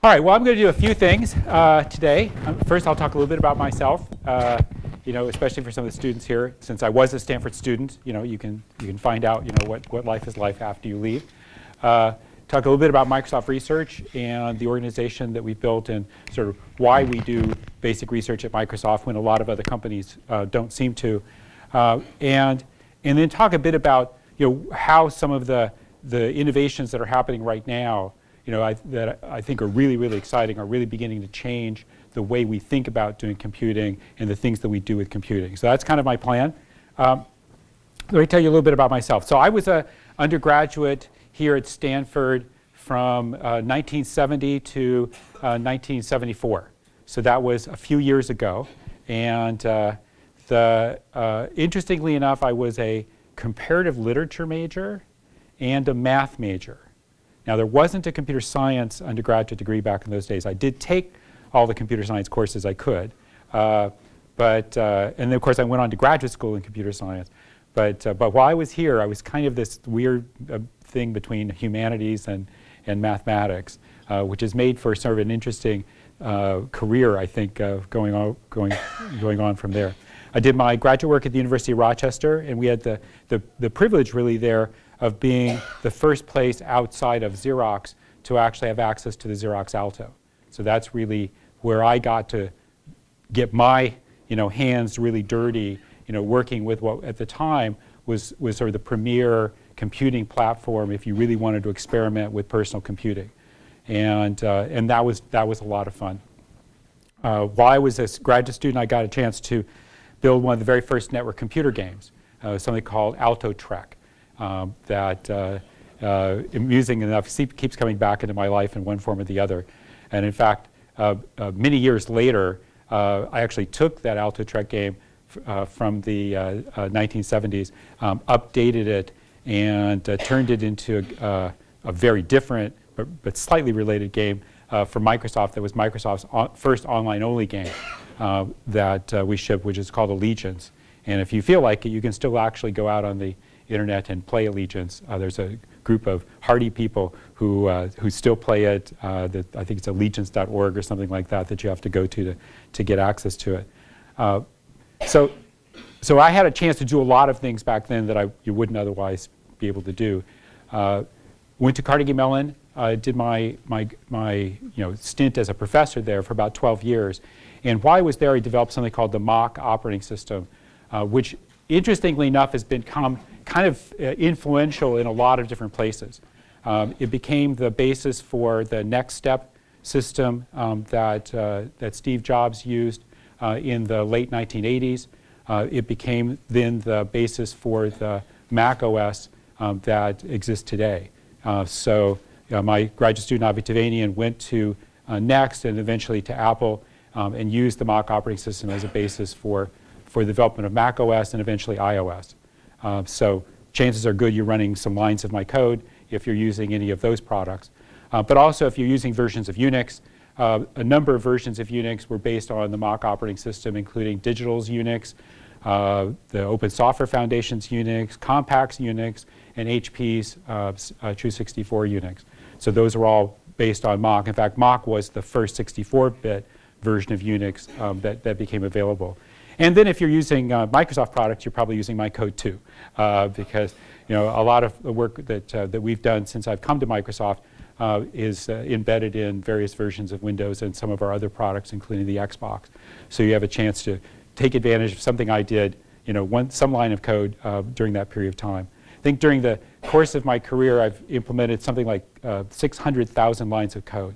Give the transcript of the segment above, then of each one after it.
All right, well, I'm going to do a few things today. First, I'll talk a little bit about myself, especially for some of the students here. Since I was a Stanford student, you can find out, what life is like after you leave. Talk a little bit about Microsoft Research and the organization that we've built and sort of why we do basic research at Microsoft when a lot of other companies don't seem to. And then talk a bit about, how some of the innovations that are happening right now that I think are really, really exciting, are really beginning to change the way we think about doing computing and the things that we do with computing. So that's kind of my plan. Let me tell you a little bit about myself. So I was an undergraduate here at Stanford from 1970 to 1974. So that was a few years ago. And interestingly enough, I was a comparative literature major and a math major. Now, there wasn't a computer science undergraduate degree back in those days. I did take all the computer science courses I could, and then of course I went on to graduate school in computer science. But while I was here, I was kind of this weird thing between humanities and mathematics, which has made for sort of an interesting career, I think, going on from there. I did my graduate work at the University of Rochester, and we had the privilege really there of being the first place outside of Xerox to actually have access to the Xerox Alto. So that's really where I got to get my hands really dirty, working with what at the time was sort of the premier computing platform if you really wanted to experiment with personal computing. And that was a lot of fun. While I was a graduate student, I got a chance to build one of the very first network computer games, something called Alto Trek. That amusing enough keeps coming back into my life in one form or the other. And in fact, many years later, I actually took that Alto Trek game from the 1970s, updated it, and turned it into a very different but slightly related game for Microsoft that was Microsoft's first online-only game that we shipped, which is called Allegiance. And if you feel like it, you can still actually go out on the internet and play Allegiance. There's a group of hardy people who still play it. I think it's allegiance.org or something like that you have to go to get access to it. So I had a chance to do a lot of things back then that you wouldn't otherwise be able to do. Went to Carnegie Mellon. Did my stint as a professor there for about 12 years. And while I was there, I developed something called the Mach operating system, which interestingly enough has become kind of influential in a lot of different places. It became the basis for the Next Step system that Steve Jobs used in the late 1980s. It became then the basis for the Mac OS that exists today. So my graduate student Avi Tevanian went to Next and eventually to Apple and used the Mach operating system as a basis for the development of Mac OS and eventually iOS. So chances are good you're running some lines of my code if you're using any of those products. But also if you're using versions of Unix, a number of versions of Unix were based on the Mach operating system, including Digital's Unix, the Open Software Foundation's Unix, Compact's Unix, and HP's True64 Unix. So those are all based on Mach. In fact, Mach was the first 64-bit version of Unix that became available. And then if you're using Microsoft products, you're probably using my code too, because a lot of the work that we've done since I've come to Microsoft is embedded in various versions of Windows and some of our other products, including the Xbox. So you have a chance to take advantage of something I did, some line of code during that period of time. I think during the course of my career, I've implemented something like 600,000 lines of code.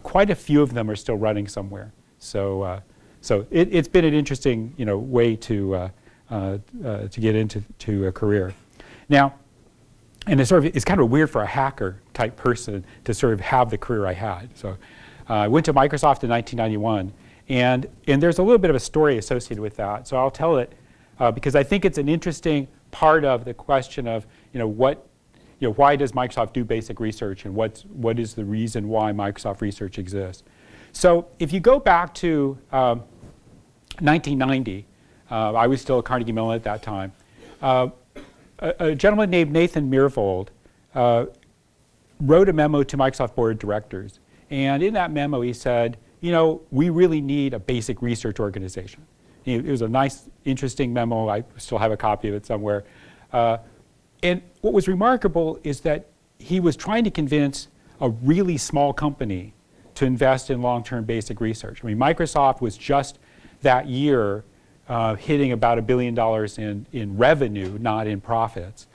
Quite a few of them are still running somewhere. So it's been an interesting, way to get into a career. Now, and it's kind of weird for a hacker type person to sort of have the career I had. So I went to Microsoft in 1991, and there's a little bit of a story associated with that. So I'll tell it because I think it's an interesting part of the question of, why does Microsoft do basic research, and what is the reason why Microsoft Research exists? So if you go back to 1990, I was still at Carnegie Mellon at that time. A gentleman named Nathan Myhrvold wrote a memo to Microsoft Board of Directors, And in that memo, he said, we really need a basic research organization. It was a nice, interesting memo. I still have a copy of it somewhere. And what was remarkable is that he was trying to convince a really small company to invest in long-term basic research. I mean, Microsoft was just that year hitting about $1 billion in revenue, not in profits.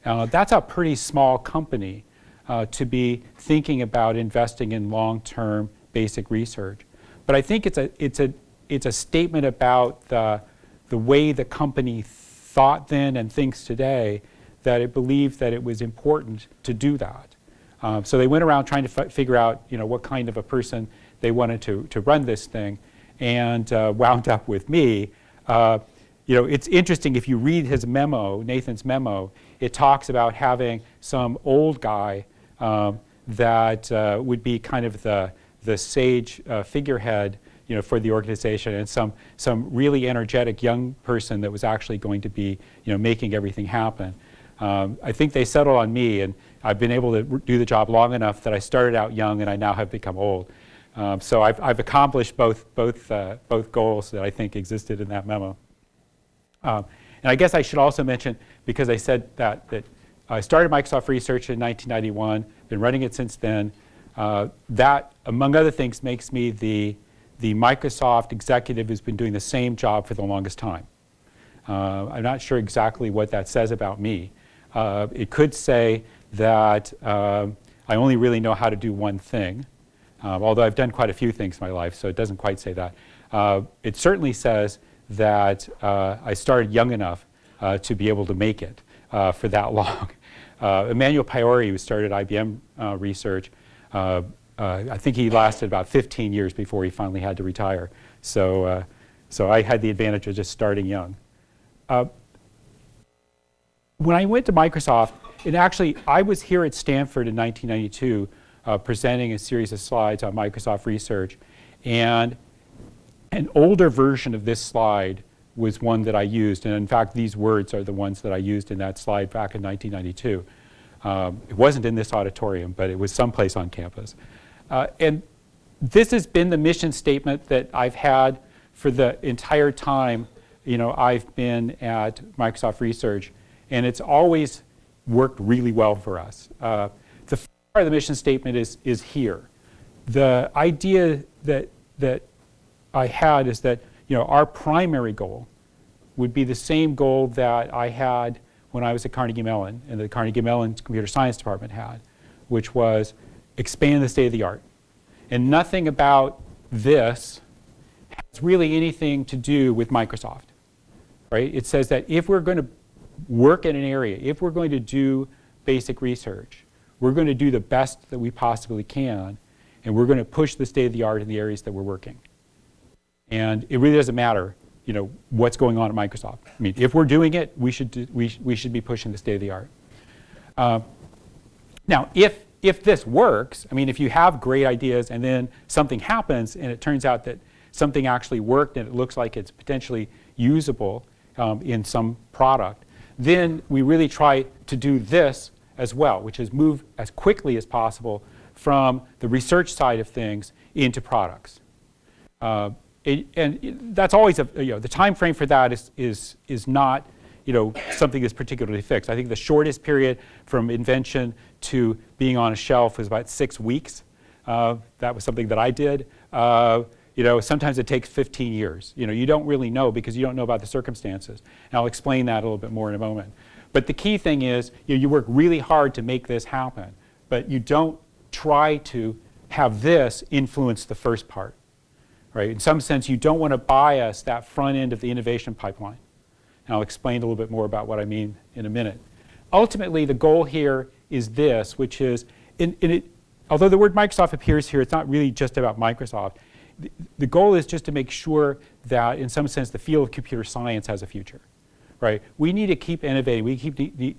That's a pretty small company to be thinking about investing in long-term basic research. But I think it's a statement about the way the company thought then and thinks today, that it believed that it was important to do that. So they went around trying to figure out what kind of a person they wanted to run this thing, and wound up with me. It's interesting, if you read his memo, Nathan's memo, it talks about having some old guy that would be kind of the sage figurehead for the organization, and some really energetic young person that was actually going to be making everything happen. I think they settled on me, and I've been able to do the job long enough that I started out young and I now have become old. So I've accomplished both goals that I think existed in that memo. And I guess I should also mention, because I said that I started Microsoft Research in 1991, been running it since then. That, among other things, makes me the Microsoft executive who's been doing the same job for the longest time. I'm not sure exactly what that says about me. It could say that I only really know how to do one thing, although I've done quite a few things in my life, so it doesn't quite say that. It certainly says that I started young enough to be able to make it for that long. Emmanuel Paori, who started IBM Research, I think he lasted about 15 years before he finally had to retire. So I had the advantage of just starting young. When I went to Microsoft, and actually I was here at Stanford in 1992 presenting a series of slides on Microsoft Research, and an older version of this slide was one that I used, and in fact these words are the ones that I used in that slide back in 1992. It wasn't in this auditorium, but it was someplace on campus. And this has been the mission statement that I've had for the entire time I've been at Microsoft Research, and it's always worked really well for us. The first part of the mission statement is here. The idea that I had is that our primary goal would be the same goal that I had when I was at Carnegie Mellon, and the Carnegie Mellon Computer Science Department had, which was expand the state of the art. And nothing about this has really anything to do with Microsoft, right? It says that if we're going to work in an area, if we're going to do basic research, we're going to do the best that we possibly can, and we're going to push the state of the art in the areas that we're working. And it really doesn't matter what's going on at Microsoft. I mean, if we're doing it, we should be pushing the state of the art. Now, if this works, I mean, if you have great ideas and then something happens and it turns out that something actually worked and it looks like it's potentially usable in some product, then we really try to do this as well, which is move as quickly as possible from the research side of things into products. And that's always the time frame for that is not something that's particularly fixed. I think the shortest period from invention to being on a shelf was about 6 weeks. That was something that I did. Sometimes it takes 15 years. You don't really know because you don't know about the circumstances. And I'll explain that a little bit more in a moment. But the key thing is you work really hard to make this happen, but you don't try to have this influence the first part. Right? In some sense, you don't want to bias that front end of the innovation pipeline. And I'll explain a little bit more about what I mean in a minute. Ultimately, the goal here is this, which is, although the word Microsoft appears here, it's not really just about Microsoft. The goal is just to make sure that, in some sense, the field of computer science has a future. Right? We need to keep innovating. We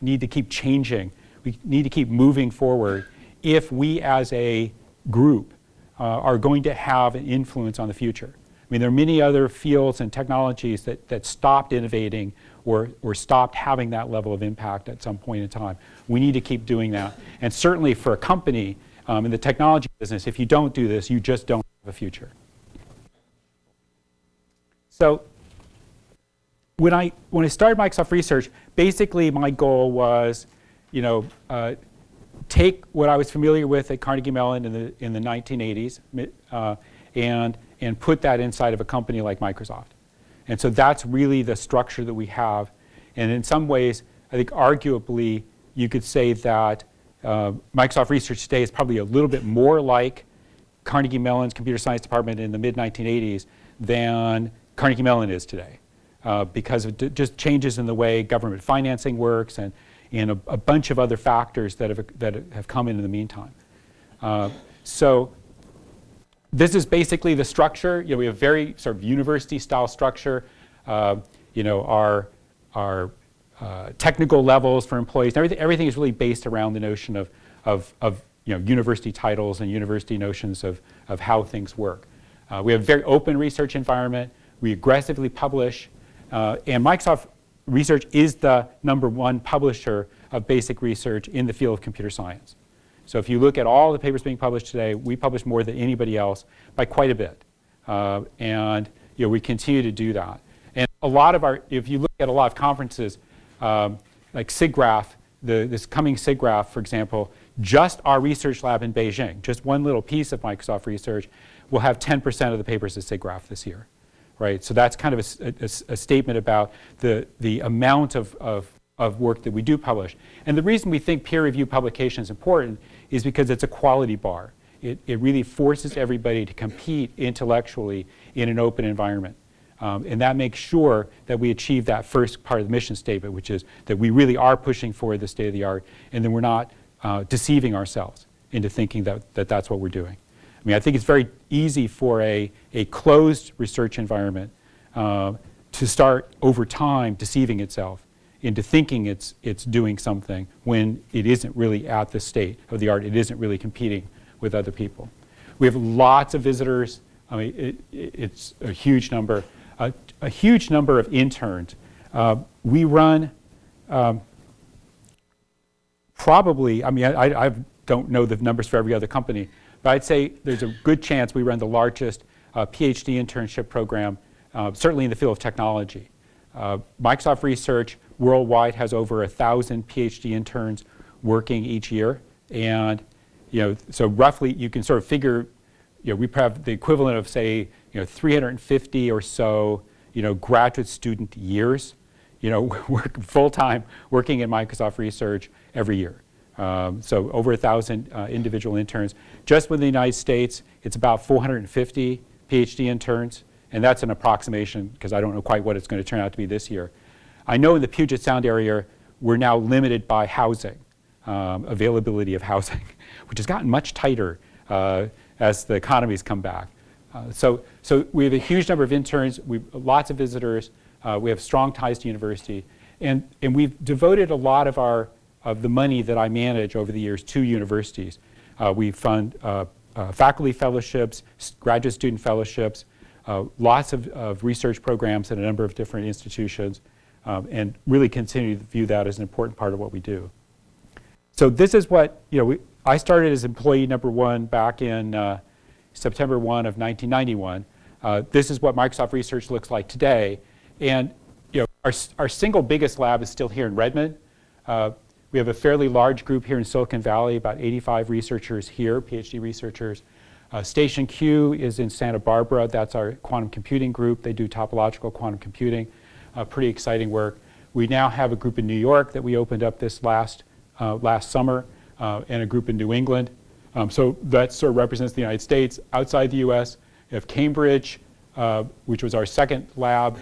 need to keep changing. We need to keep moving forward if we, as a group, are going to have an influence on the future. I mean, there are many other fields and technologies that stopped innovating or stopped having that level of impact at some point in time. We need to keep doing that. And certainly for a company, In the technology business, if you don't do this, you just don't have a future. So when I started Microsoft Research, basically my goal was, take what I was familiar with at Carnegie Mellon in the 1980s and put that inside of a company like Microsoft. And so that's really the structure that we have. And in some ways, I think arguably, you could say that Microsoft Research today is probably a little bit more like Carnegie Mellon's computer science department in the mid-1980s than Carnegie Mellon is today, because of just changes in the way government financing works and a bunch of other factors that have come in the meantime. So this is basically the structure. We have very sort of university-style structure. Our technical levels for employees, everything is really based around the notion of university titles and university notions of how things work. We have a very open research environment. We aggressively publish. And Microsoft Research is the #1 publisher of basic research in the field of computer science. So if you look at all the papers being published today, we publish more than anybody else by quite a bit. And we continue to do that. And a lot of if you look at a lot of conferences, like SIGGRAPH, this coming SIGGRAPH, for example, just our research lab in Beijing, just one little piece of Microsoft Research, will have 10% of the papers at SIGGRAPH this year, right? So that's kind of a statement about the amount of work that we do publish. And the reason we think peer-reviewed publication is important is because it's a quality bar. It really forces everybody to compete intellectually in an open environment. And that makes sure that we achieve that first part of the mission statement, which is that we really are pushing for the state of the art, and then we're not deceiving ourselves into thinking that that's what we're doing. I mean, I think it's very easy for a closed research environment to start over time deceiving itself into thinking it's doing something when it isn't really at the state of the art. It isn't really competing with other people. We have lots of visitors. I mean, it's a huge number. A huge number of interns. We run probably, I mean, I don't know the numbers for every other company, but I'd say there's a good chance we run the largest PhD internship program, certainly in the field of technology. Microsoft Research worldwide has over 1,000 PhD interns working each year. And so roughly you can sort of figure, we have the equivalent of, say, 350 or so, graduate student years, work full-time working in Microsoft Research every year. So over 1,000 individual interns. Just within the United States, it's about 450 PhD interns, and that's an approximation because I don't know quite what it's going to turn out to be this year. I know in the Puget Sound area, we're now limited by housing, availability of housing, which has gotten much tighter as the economy's come back. So we have a huge number of interns, lots of visitors, we have strong ties to university, and we've devoted a lot of the money that I manage over the years to universities. We fund faculty fellowships, graduate student fellowships, lots of research programs at a number of different institutions, and really continue to view that as an important part of what we do. So this is what, I started as employee #1 back in September 1 of 1991. This is what Microsoft Research looks like today. And our single biggest lab is still here in Redmond. We have a fairly large group here in Silicon Valley, about 85 researchers here, PhD researchers. Station Q is in Santa Barbara. That's our quantum computing group. They do topological quantum computing, pretty exciting work. We now have a group in New York that we opened up this last summer, and a group in New England. So that sort of represents the United States. Outside the US, we have Cambridge, which was our second lab,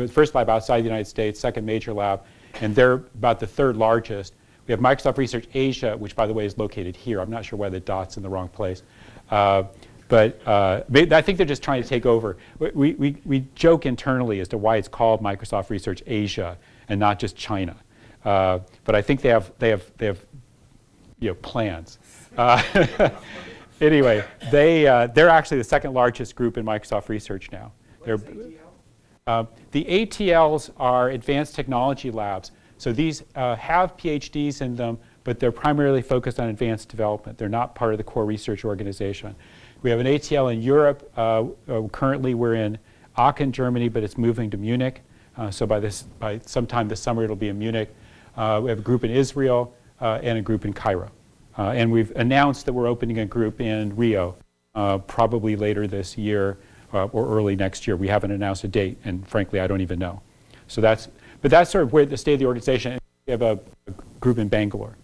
first lab outside the United States, second major lab, and they're about the third largest. We have Microsoft Research Asia, which by the way is located here. I'm not sure why the dot's in the wrong place. But I think they're just trying to take over. We joke internally as to why it's called Microsoft Research Asia and not just China. But I think they have plans. Anyway, they're actually the second largest group in Microsoft Research now. What's ATL? The ATLs are advanced technology labs. So these have PhDs in them, but they're primarily focused on advanced development. They're not part of the core research organization. We have an ATL in Europe. Currently we're in Aachen, Germany, but it's moving to Munich. So by sometime this summer it'll be in Munich. We have a group in Israel and a group in Cairo. And we've announced that we're opening a group in Rio, probably later this year or early next year. We haven't announced a date, and frankly, I don't even know. So that's sort of where the state of the organization. We have a group in Bangalore.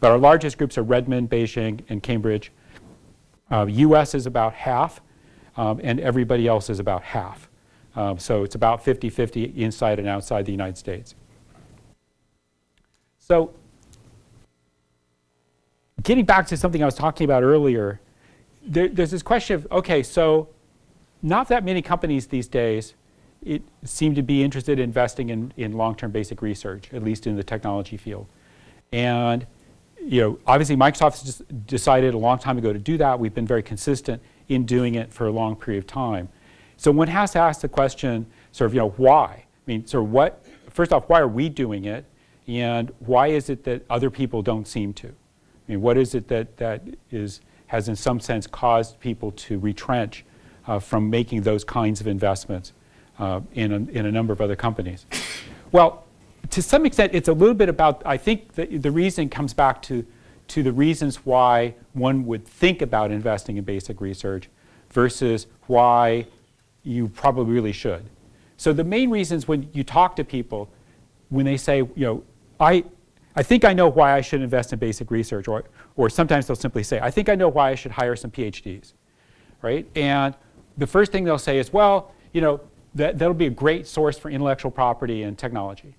But our largest groups are Redmond, Beijing, and Cambridge. US is about half, and everybody else is about half. So it's about 50-50 inside and outside the United States. So getting back to something I was talking about earlier, there's this question of, okay, so not that many companies these days seem to be interested in investing in long-term basic research, at least in the technology field. And obviously Microsoft just decided a long time ago to do that. We've been very consistent in doing it for a long period of time. So one has to ask the question, sort of, why? I mean, sort of first off, why are we doing it? And why is it that other people don't seem to? I mean, what is it that has in some sense caused people to retrench from making those kinds of investments in a number of other companies? Well, to some extent, it's a little bit about, I think the reason comes back to the reasons why one would think about investing in basic research versus why you probably really should. So the main reasons when you talk to people, when they say, I think I know why I should invest in basic research, or sometimes they'll simply say, I think I know why I should hire some PhDs, right? And the first thing they'll say is, well, that'll be a great source for intellectual property and technology.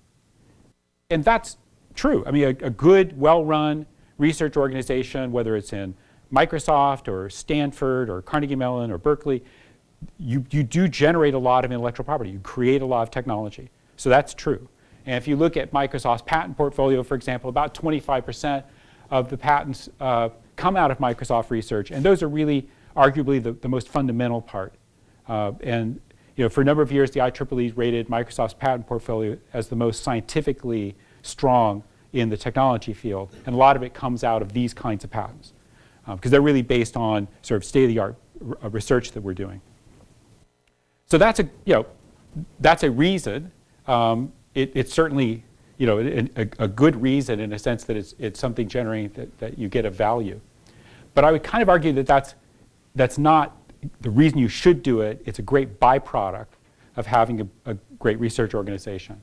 And that's true. I mean, a good, well-run research organization, whether it's in Microsoft or Stanford or Carnegie Mellon or Berkeley, you do generate a lot of intellectual property. You create a lot of technology. So that's true. And if you look at Microsoft's patent portfolio, for example, about 25% of the patents come out of Microsoft research. And those are really arguably the most fundamental part. And for a number of years, the IEEE rated Microsoft's patent portfolio as the most scientifically strong in the technology field. And a lot of it comes out of these kinds of patents, because they're really based on sort of state-of-the-art research that we're doing. So that's a reason. It's certainly a good reason in a sense that it's something generating that you get a value. But I would kind of argue that that's not the reason you should do it. It's a great byproduct of having a great research organization.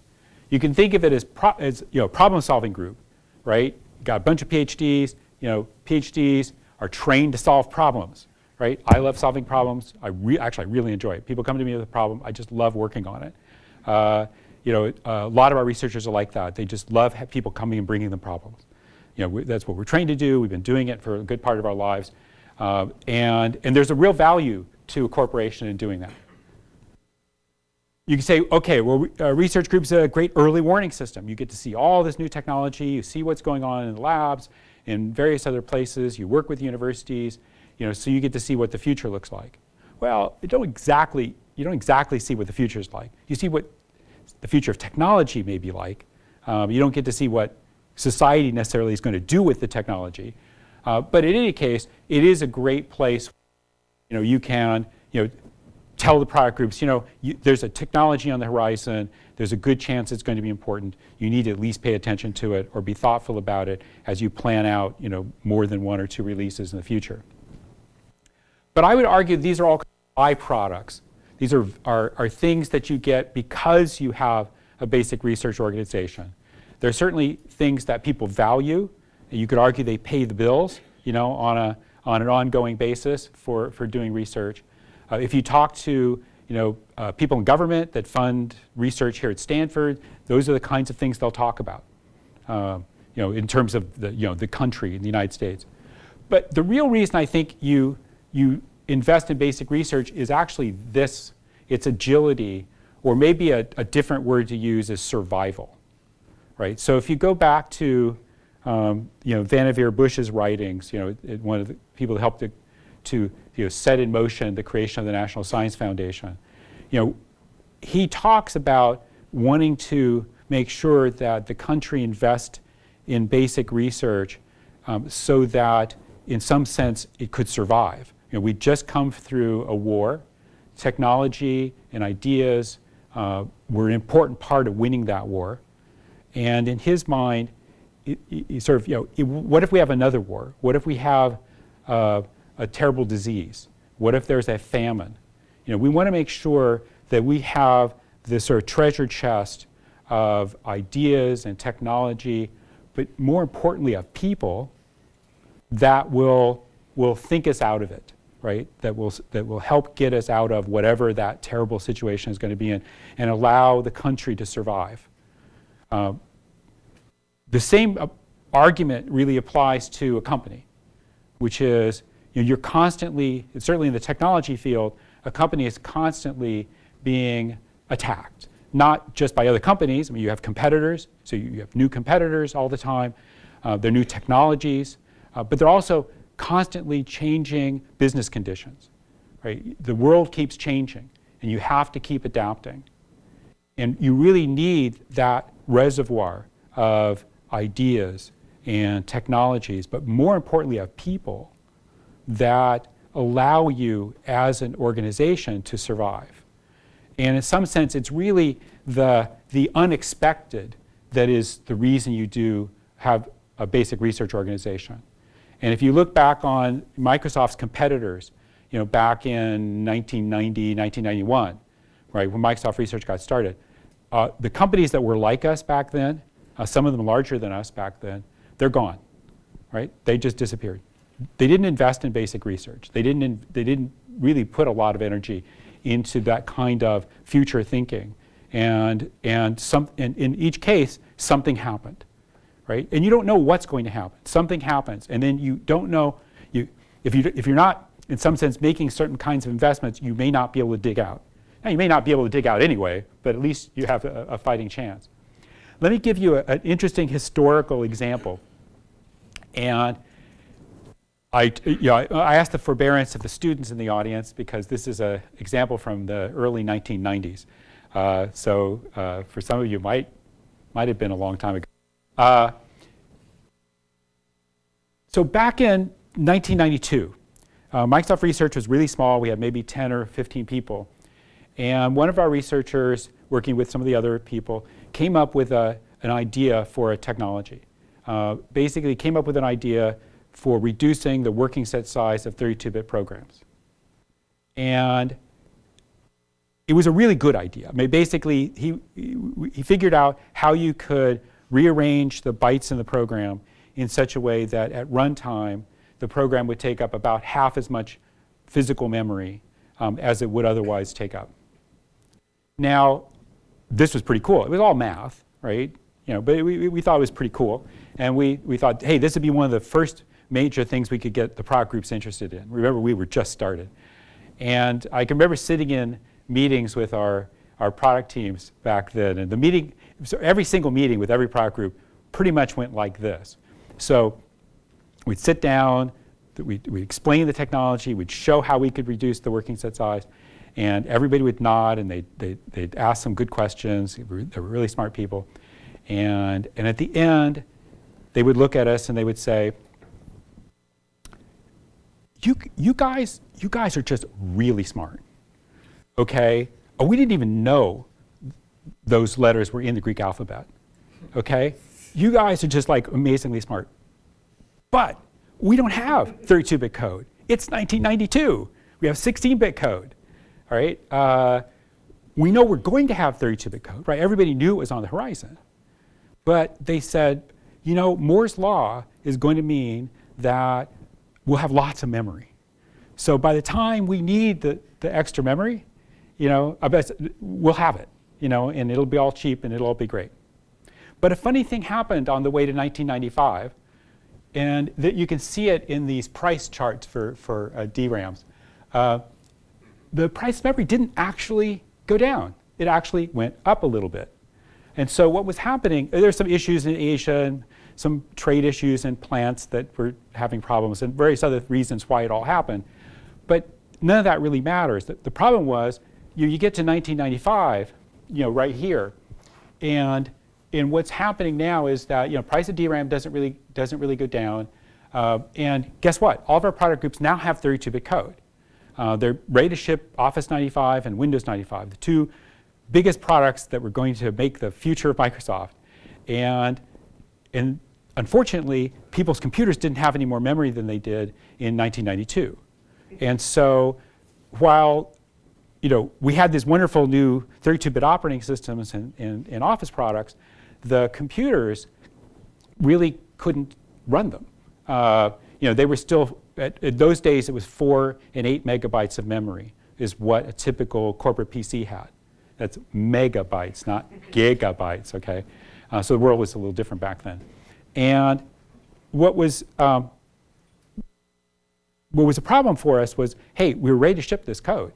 You can think of it as problem-solving group, right? You got a bunch of PhDs. PhDs are trained to solve problems, right? I love solving problems. Actually, I really enjoy it. People come to me with a problem. I just love working on it. A lot of our researchers are like that. They just love people coming and bringing them problems. That's what we're trained to do. We've been doing it for a good part of our lives. And there's a real value to a corporation in doing that. You can say, okay, well, research group's a great early warning system. You get to see all this new technology. You see what's going on in the labs, in various other places. You work with universities, so you get to see what the future looks like. Well, you don't exactly see what the future is like. You see what the future of technology may be like. You don't get to see what society necessarily is going to do with the technology. But in any case, it is a great place. You can, tell the product groups, there's a technology on the horizon. There's a good chance it's going to be important. You need to at least pay attention to it or be thoughtful about it as you plan out, more than one or two releases in the future. But I would argue these are all byproducts. These are things that you get because you have a basic research organization. There are certainly things that people value. And you could argue they pay the bills, on an ongoing basis for doing research. If you talk to people in government that fund research here at Stanford, those are the kinds of things they'll talk about. In terms of the country in the United States. But the real reason I think you invest in basic research is actually this. It's agility, or maybe a different word to use is survival, right? So if you go back to Vannevar Bush's writings, one of the people who helped to set in motion the creation of the National Science Foundation. He talks about wanting to make sure that the country invest in basic research so that, in some sense, it could survive. We'd just come through a war. Technology and ideas were an important part of winning that war. And in his mind, what if we have another war? What if we have a terrible disease? What if there's a famine? We want to make sure that we have this sort of treasure chest of ideas and technology, but more importantly of people that will think us out of it, right? That will help get us out of whatever that terrible situation is going to be in and allow the country to survive. The same argument really applies to a company, which is you're constantly, certainly in the technology field, a company is constantly being attacked, not just by other companies. I mean, you have competitors, so you have new competitors all the time. There are new technologies, but they're also constantly changing business conditions, right? The world keeps changing, and you have to keep adapting. And you really need that reservoir of ideas and technologies, but more importantly of people that allow you as an organization to survive. And in some sense, it's really the unexpected that is the reason you do have a basic research organization. And if you look back on Microsoft's competitors, back in 1990, 1991, right, when Microsoft Research got started, the companies that were like us back then, some of them larger than us back then, they're gone, right? They just disappeared. They didn't invest in basic research. They didn't really put a lot of energy into that kind of future thinking. And in each case, something happened, right? And you don't know what's going to happen. Something happens, and then you don't know. If you're not, in some sense, making certain kinds of investments, you may not be able to dig out. Now, you may not be able to dig out anyway, but at least you have a fighting chance. Let me give you an interesting historical example. And I asked the forbearance of the students in the audience because this is an example from the early 1990s. So for some of you, might have been a long time ago. So back in 1992, Microsoft Research was really small. We had maybe 10 or 15 people. And one of our researchers, working with some of the other people, came up with an idea for a technology. Basically came up with an idea for reducing the working set size of 32-bit programs. And it was a really good idea. I mean, basically, he figured out how you could rearrange the bytes in the program in such a way that at runtime, the program would take up about half as much physical memory as it would otherwise take up. Now, this was pretty cool. It was all math, right? But we thought it was pretty cool. And we thought, hey, this would be one of the first major things we could get the product groups interested in. Remember, we were just started. And I can remember sitting in meetings with our product teams back then. And so every single meeting with every product group pretty much went like this. So we'd sit down, we'd explain the technology, we'd show how we could reduce the working set size, and everybody would nod, and they'd ask some good questions. They were really smart people. And at the end, they would look at us and they would say, you guys are just really smart, okay? Oh, we didn't even know those letters were in the Greek alphabet, okay? You guys are just like amazingly smart. But we don't have 32-bit code. It's 1992. We have 16-bit code, all right? We know we're going to have 32-bit code, right? Everybody knew it was on the horizon. But they said, Moore's law is going to mean that we'll have lots of memory. So by the time we need the extra memory, I bet we'll have it, and it'll be all cheap and it'll all be great. But a funny thing happened on the way to 1995, and that you can see it in these price charts for DRAMs. The price of memory didn't actually go down. It actually went up a little bit. And so what was happening, there's some issues in Asia and some trade issues in plants that were having problems and various other reasons why it all happened. But none of that really matters. The problem was you get to 1995, right here, and and what's happening now is that price of DRAM doesn't really go down. And guess what? All of our product groups now have 32-bit code. They're ready to ship Office 95 and Windows 95, the two biggest products that were going to make the future of Microsoft. And unfortunately, people's computers didn't have any more memory than they did in 1992. And so while we had these wonderful new 32-bit operating systems and Office products, the computers really couldn't run them. They were still, at those days, it was 4 and 8 megabytes of memory is what a typical corporate PC had. That's megabytes, not gigabytes, okay? So the world was a little different back then. And what was a problem for us was, hey, we were ready to ship this code.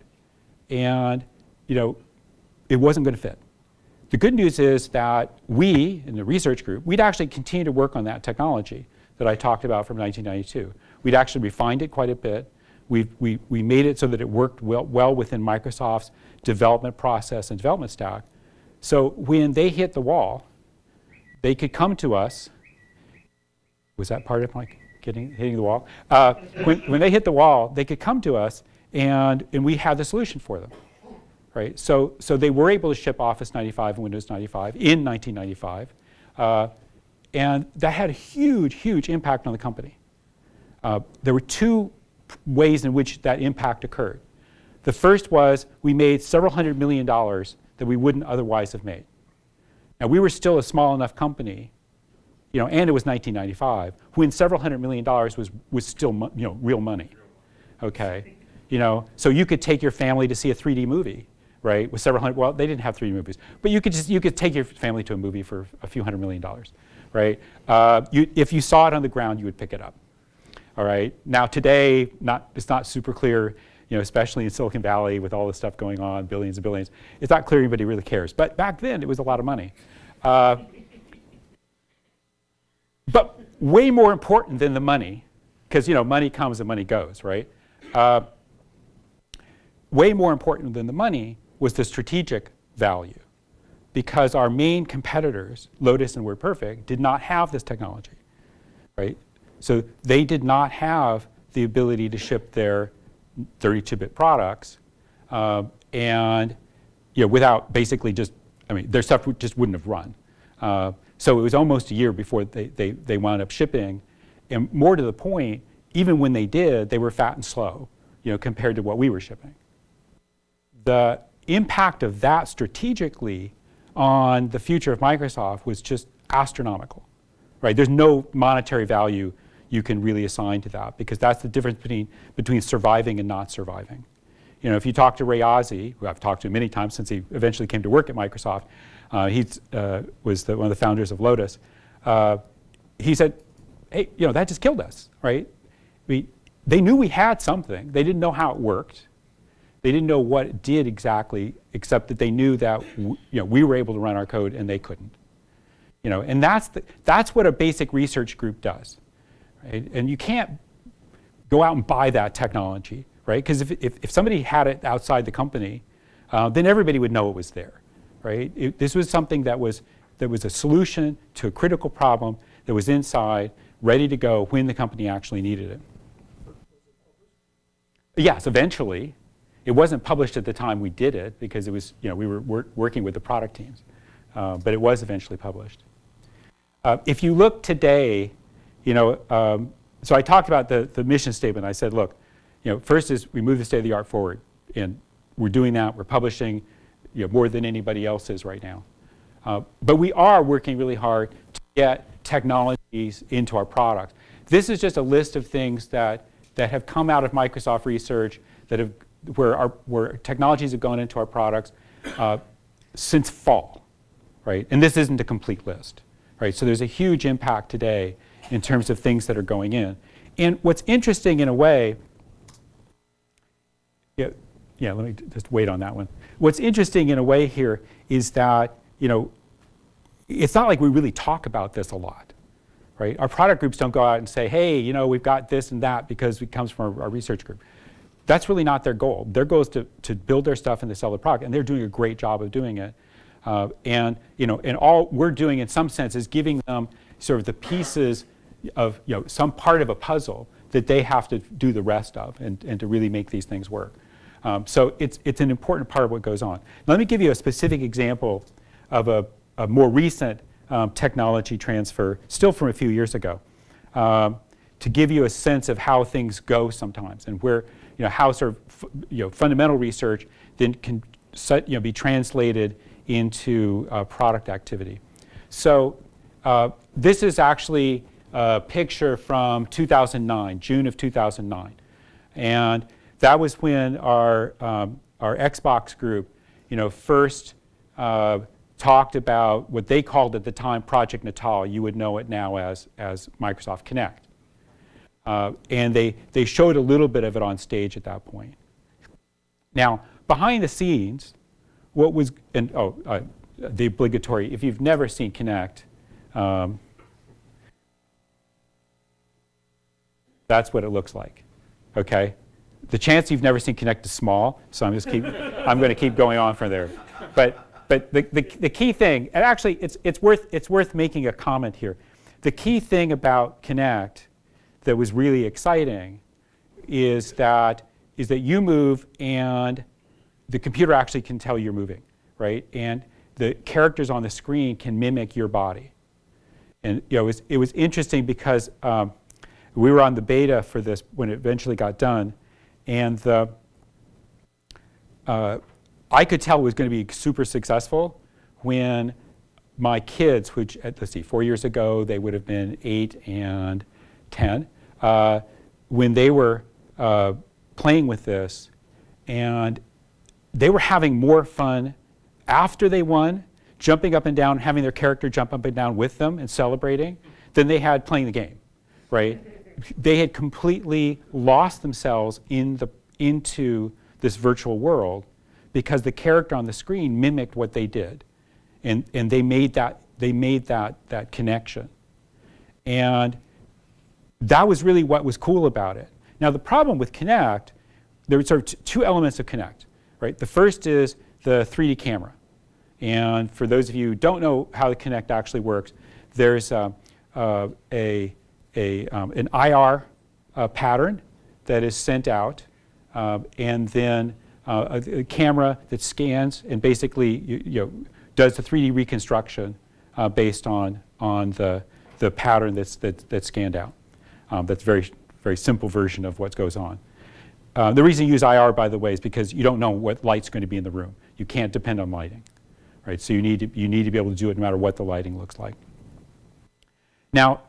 And it wasn't going to fit. The good news is that we, in the research group, we'd actually continue to work on that technology that I talked about from 1992. We'd actually refined it quite a bit. We made it so that it worked well within Microsoft's development process and development stack. So when they hit the wall, they could come to us. Was that part of my hitting the wall? When they hit the wall, they could come to us, and we had the solution for them. Right? So they were able to ship Office 95 and Windows 95 in 1995. And that had a huge, huge impact on the company. There were two ways in which that impact occurred. The first was we made several $100 million that we wouldn't otherwise have made. Now, we were still a small enough company, and it was 1995, when several $100 million was still real money. Okay? So you could take your family to see a 3D movie, right? With several hundred, well, they didn't have 3D movies, but you could take your family to a movie for a few $100 million, right? If you saw it on the ground, you would pick it up. All right. Now today, it's not super clear, especially in Silicon Valley with all this stuff going on, billions and billions. It's not clear anybody really cares. But back then, it was a lot of money. But way more important than the money, because money comes and money goes, right? Way more important than the money was the strategic value, because our main competitors, Lotus and WordPerfect, did not have this technology, right? So they did not have the ability to ship their 32-bit products, and without basically their stuff just wouldn't have run. So it was almost a year before they wound up shipping, and more to the point, even when they did, they were fat and slow, compared to what we were shipping. The impact of that strategically on the future of Microsoft was just astronomical, right? There's no monetary value you can really assign to that, because that's the difference between surviving and not surviving. If you talk to Ray Ozzie, who I've talked to many times since he eventually came to work at Microsoft, he was one of the founders of Lotus. He said, hey, that just killed us, right? They knew we had something. They didn't know how it worked. They didn't know what it did exactly, except that they knew that we were able to run our code and they couldn't. And that's what a basic research group does. Right? And you can't go out and buy that technology, right? Because if somebody had it outside the company, then everybody would know it was there, right? This was something that was a solution to a critical problem that was inside, ready to go when the company actually needed it. Yes, eventually. It wasn't published at the time we did it, because it was, we were working with the product teams, but it was eventually published. If you look today, so I talked about the mission statement. I said, look, first is we move the state of the art forward, and we're doing that. We're publishing more than anybody else is right now. But we are working really hard to get technologies into our products. This is just a list of things that have come out of Microsoft research where technologies have gone into our products since fall, right? And this isn't a complete list, right? So there's a huge impact today in terms of things that are going in. And what's interesting in a way, let me just wait on that one. What's interesting in a way here is that, it's not like we really talk about this a lot, right? Our product groups don't go out and say, hey, we've got this and that because it comes from our research group. That's really not their goal. Their goal is to build their stuff and to sell the product, and they're doing a great job of doing it. And all we're doing in some sense is giving them sort of the pieces of some part of a puzzle that they have to do the rest of and to really make these things work. So it's an important part of what goes on. Now, let me give you a specific example of a more recent technology transfer, still from a few years ago, to give you a sense of how things go sometimes and where how sort of fundamental research then can be translated into product activity. So this is actually a picture from 2009, June of 2009. And that was when our Xbox group first talked about what they called at the time Project Natal. You would know it now as Microsoft Kinect. And they showed a little bit of it on stage at that point. Now, behind the scenes, what was, the obligatory, if you've never seen Kinect, that's what it looks like, okay? The chance you've never seen Kinect is small, so I'm going to keep going on from there. But the key thing, and actually it's worth making a comment here. The key thing about Kinect that was really exciting is that you move and the computer actually can tell you're moving, right? And the characters on the screen can mimic your body. And it was interesting because we were on the beta for this when it eventually got done, and I could tell it was going to be super successful when my kids, which let's see, 4 years ago they would have been 8 and 10, when they were playing with this, and they were having more fun after they won, jumping up and down, having their character jump up and down with them and celebrating, than they had playing the game, right? They had completely lost themselves into this virtual world because the character on the screen mimicked what they did, and they made that connection, and that was really what was cool about it. Now, the problem with Kinect, there were sort of two elements of Kinect, right? The first is the 3D camera. And for those of you who don't know how the Kinect actually works, there's an IR pattern that is sent out, and then a camera that scans and basically does the 3D reconstruction based on the pattern that's scanned out. That's a very, very simple version of what goes on. The reason you use IR, by the way, is because you don't know what light's going to be in the room. You can't depend on lighting, right? So you need to be able to do it no matter what the lighting looks like. Now,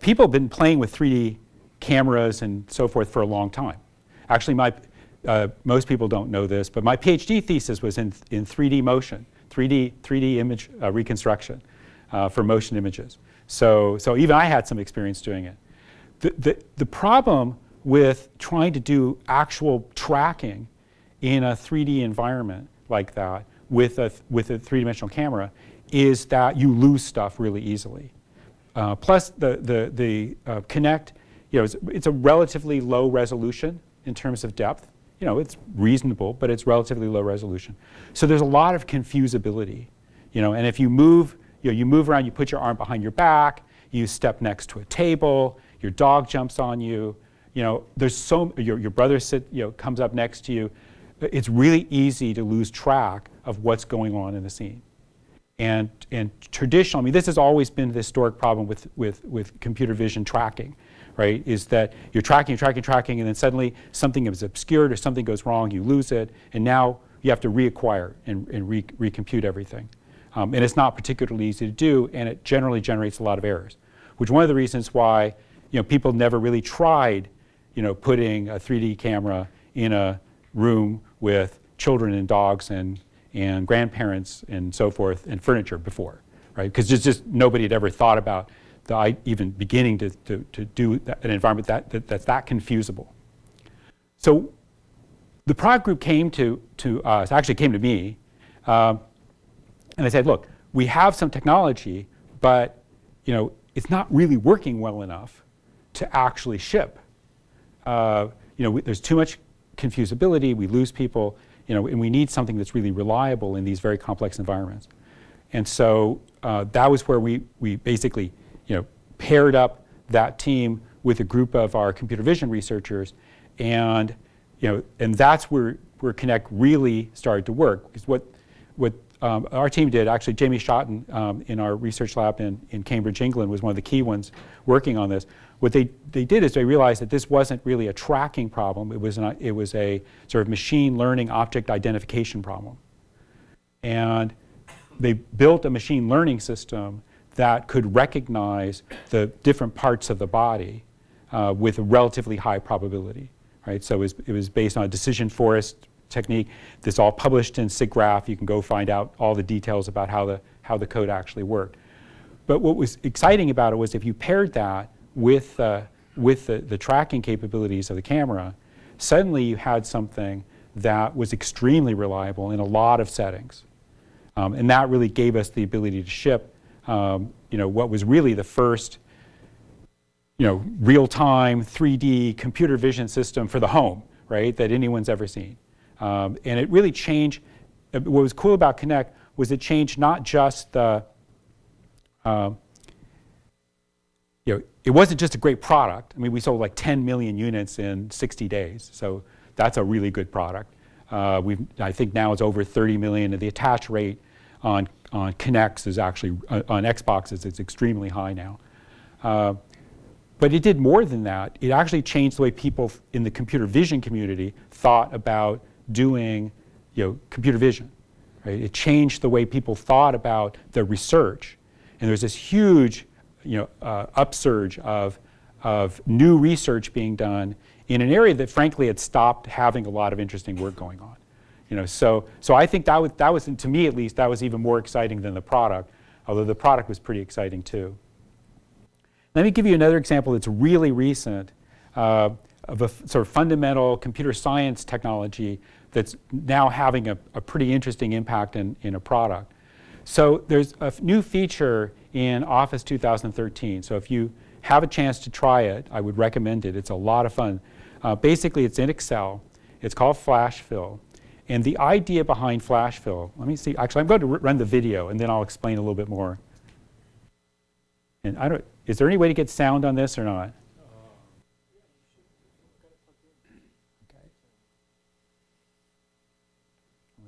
people have been playing with 3D cameras and so forth for a long time. Actually, most people don't know this, but my PhD thesis was in 3D motion, 3D image reconstruction for motion images. So even I had some experience doing it. The problem with trying to do actual tracking in a 3D environment like that with a three-dimensional camera is that you lose stuff really easily. Plus, the Kinect, it's a relatively low resolution in terms of depth. It's reasonable, but it's relatively low resolution. So there's a lot of confusability, and if you move, you move around, you put your arm behind your back, you step next to a table, your dog jumps on you, there's your brother comes up next to you. It's really easy to lose track of what's going on in the scene. And traditionally, this has always been the historic problem with computer vision tracking, right? Is that you're tracking, and then suddenly something is obscured or something goes wrong, you lose it, and now you have to reacquire and recompute everything. And it's not particularly easy to do, and it generally generates a lot of errors, which is one of the reasons why people never really tried putting a 3D camera in a room with children and dogs and grandparents and so forth and furniture before, right? Because just nobody had ever thought about even beginning to do an environment that's that confusable. So the product group came to us, actually came to me, and they said, look, we have some technology, but it's not really working well enough to actually ship. There's too much confusability, we lose people, and we need something that's really reliable in these very complex environments. And so that was where we basically, paired up that team with a group of our computer vision researchers, and that's where Connect really started to work. Because what our team did, actually Jamie Schotten in our research lab in Cambridge, England, was one of the key ones working on this. What they did is they realized that this wasn't really a tracking problem. It was a sort of machine learning object identification problem. And they built a machine learning system that could recognize the different parts of the body with a relatively high probability. Right? So it was based on a decision forest technique. This all published in SIGGRAPH. You can go find out all the details about how the code actually worked. But what was exciting about it was if you paired that with the tracking capabilities of the camera, suddenly you had something that was extremely reliable in a lot of settings. And that really gave us the ability to ship what was really the first real-time 3D computer vision system for the home, right, that anyone's ever seen. And it really changed. What was cool about Connect was it changed not just the, it wasn't just a great product. I mean, we sold like 10 million units in 60 days, so that's a really good product. I think now it's over 30 million, and the attach rate on Connects is actually, on Xboxes, it's extremely high now. But it did more than that. It actually changed the way people in the computer vision community thought about doing computer vision. Right? It changed the way people thought about the research. And there's this huge upsurge of new research being done in an area that frankly had stopped having a lot of interesting work going on. So I think that was, to me at least, that was even more exciting than the product, although the product was pretty exciting too. Let me give you another example that's really recent of a sort of fundamental computer science technology that's now having a pretty interesting impact in a product. So there's a new feature in Office 2013. So if you have a chance to try it, I would recommend it. It's a lot of fun. Basically, it's in Excel. It's called Flash Fill. And the idea behind Flash Fill, let me see. Actually, I'm going to run the video, and then I'll explain a little bit more. And is there any way to get sound on this or not? Okay.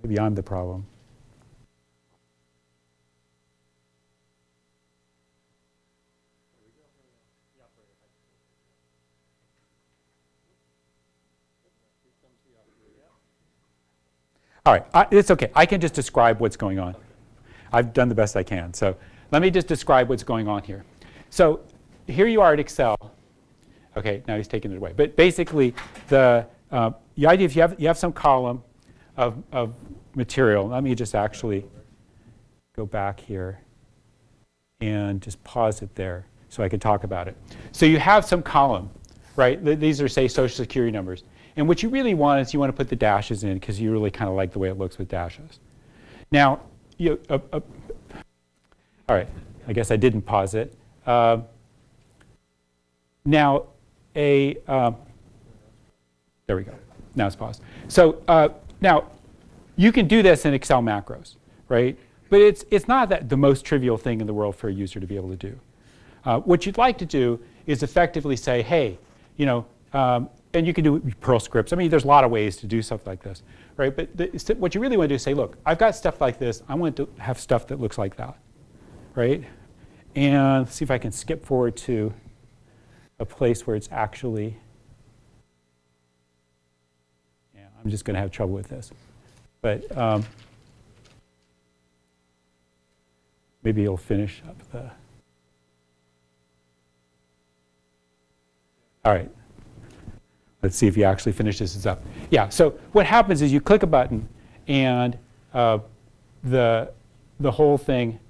Maybe I'm the problem. All right, it's okay. I can just describe what's going on. I've done the best I can. So let me just describe what's going on here. So here you are at Excel. Okay, now he's taking it away. But basically, the idea is you have some column of material. Let me just actually go back here and just pause it there so I can talk about it. So you have some column, right? These are, say, Social Security numbers. And what you really want is you want to put the dashes in because you really kind of like the way it looks with dashes. Now, all right, I guess I didn't pause it. Now, there we go. Now it's paused. So now, you can do this in Excel macros, right? But it's not the most trivial thing in the world for a user to be able to do. What you'd like to do is effectively say, hey, and you can do Perl scripts. I mean, there's a lot of ways to do stuff like this, right? But what you really want to do is say, look, I've got stuff like this. I want to have stuff that looks like that, right? And let's see if I can skip forward to a place where it's actually, yeah, I'm just going to have trouble with this. But maybe you'll finish up the, all right. Let's see if he actually finishes this up. Yeah, so what happens is you click a button and the whole thing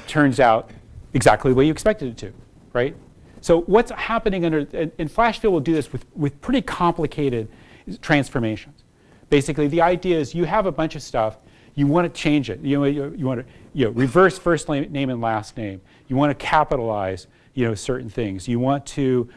turns out exactly the way you expected it to, right? So what's happening and Flash Fill will do this with pretty complicated transformations. Basically, the idea is you have a bunch of stuff, you want to change it. You want to reverse first name and last name. You want to capitalize certain things. You want to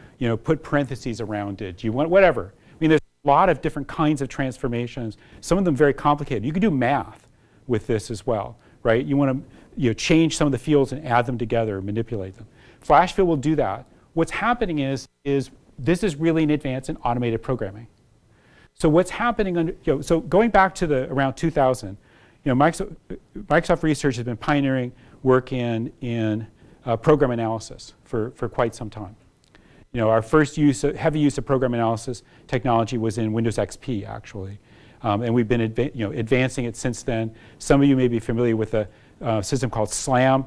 put parentheses around it. You want whatever. I mean, there's a lot of different kinds of transformations, some of them very complicated. You can do math with this as well, right? You want to change some of the fields and add them together, manipulate them. FlashFill will do that. What's happening is this is really an advance in automated programming. So what's happening, so going back to around 2000, Microsoft Research has been pioneering work in program analysis for quite some time. Our first heavy use of program analysis technology was in Windows XP, actually. And we've been advancing it since then. Some of you may be familiar with a system called SLAM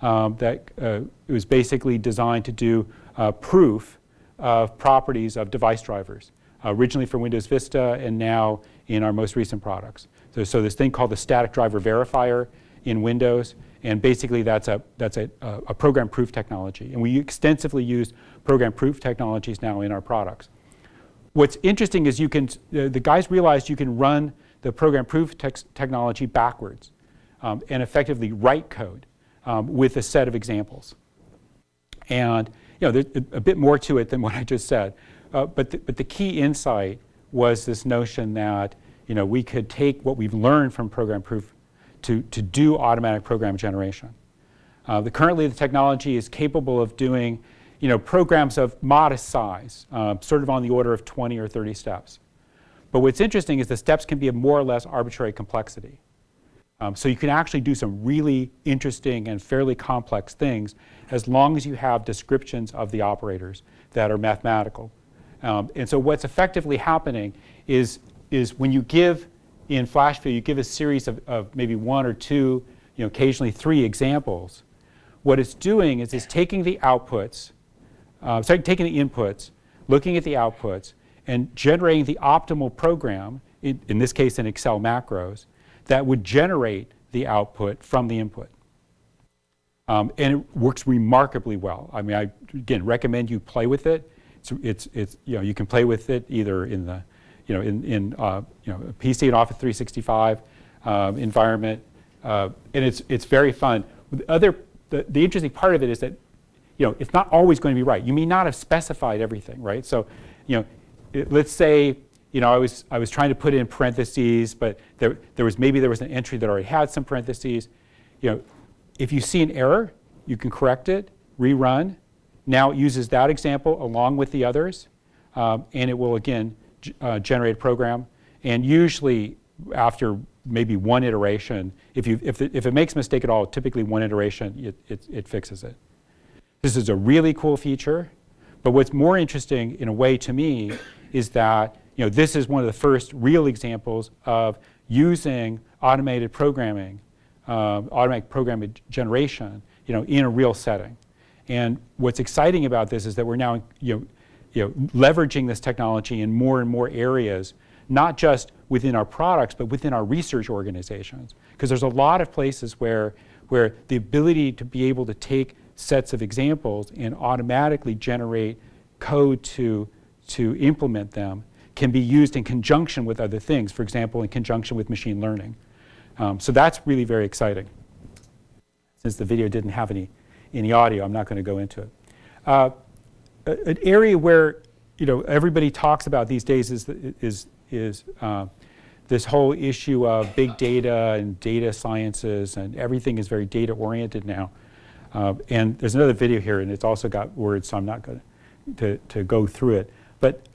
that it was basically designed to do proof of properties of device drivers, originally for Windows Vista and now in our most recent products. So this thing called the static driver verifier in Windows, and basically that's a program proof technology. And we extensively use program proof technologies now in our products. What's interesting is the guys realized you can run the program proof technology backwards and effectively write code with a set of examples. And there's a bit more to it than what I just said. But the key insight was this notion that we could take what we've learned from program proof to do automatic program generation. Currently, the technology is capable of doing programs of modest size, sort of on the order of 20 or 30 steps. But what's interesting is the steps can be of more or less arbitrary complexity. So you can actually do some really interesting and fairly complex things as long as you have descriptions of the operators that are mathematical. And so what's effectively happening is when you give in FlashFill, you give a series of maybe one or two, occasionally three examples. What it's doing is it's taking the outputs, taking the inputs, looking at the outputs, and generating the optimal program, in this case in Excel macros, that would generate the output from the input. And it works remarkably well. I mean, I, again, recommend you play with it. You can play with it either in the, in PC and Office 365 environment, and it's very fun. The interesting part of it is that, it's not always going to be right. You may not have specified everything, right? So, let's say, I was trying to put in parentheses, but there was an entry that already had some parentheses. If you see an error, you can correct it, rerun. Now it uses that example along with the others, and it will again generate a program. And usually after maybe one iteration, if it makes a mistake at all, typically one iteration, it fixes it. This is a really cool feature, but what's more interesting in a way to me is that this is one of the first real examples of using automated programming, automatic program generation, in a real setting. And what's exciting about this is that we're now, leveraging this technology in more and more areas, not just within our products, but within our research organizations. Because there's a lot of places where the ability to be able to take sets of examples and automatically generate code to implement them can be used in conjunction with other things, for example, in conjunction with machine learning. So that's really very exciting. Since the video didn't have any audio, I'm not going to go into it. An area where everybody talks about these days is this whole issue of big data and data sciences, and everything is very data oriented now. And there's another video here, and it's also got words, so I'm not going to go through it. But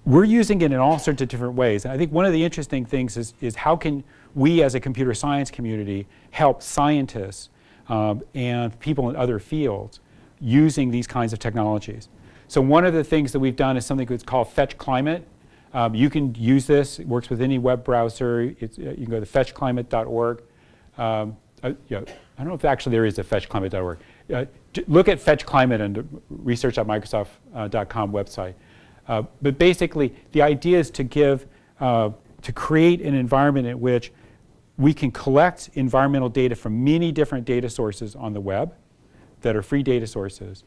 we're using it in all sorts of different ways. And I think one of the interesting things is how can we as a computer science community help scientists and people in other fields using these kinds of technologies. So one of the things that we've done is something that's called Fetch Climate. You can use this. It works with any web browser. You can go to fetchclimate.org. I don't know if actually there is a fetchclimate.org. Look at Fetch Climate and the research.microsoft.com website. But basically, the idea is to create an environment in which we can collect environmental data from many different data sources on the web that are free data sources.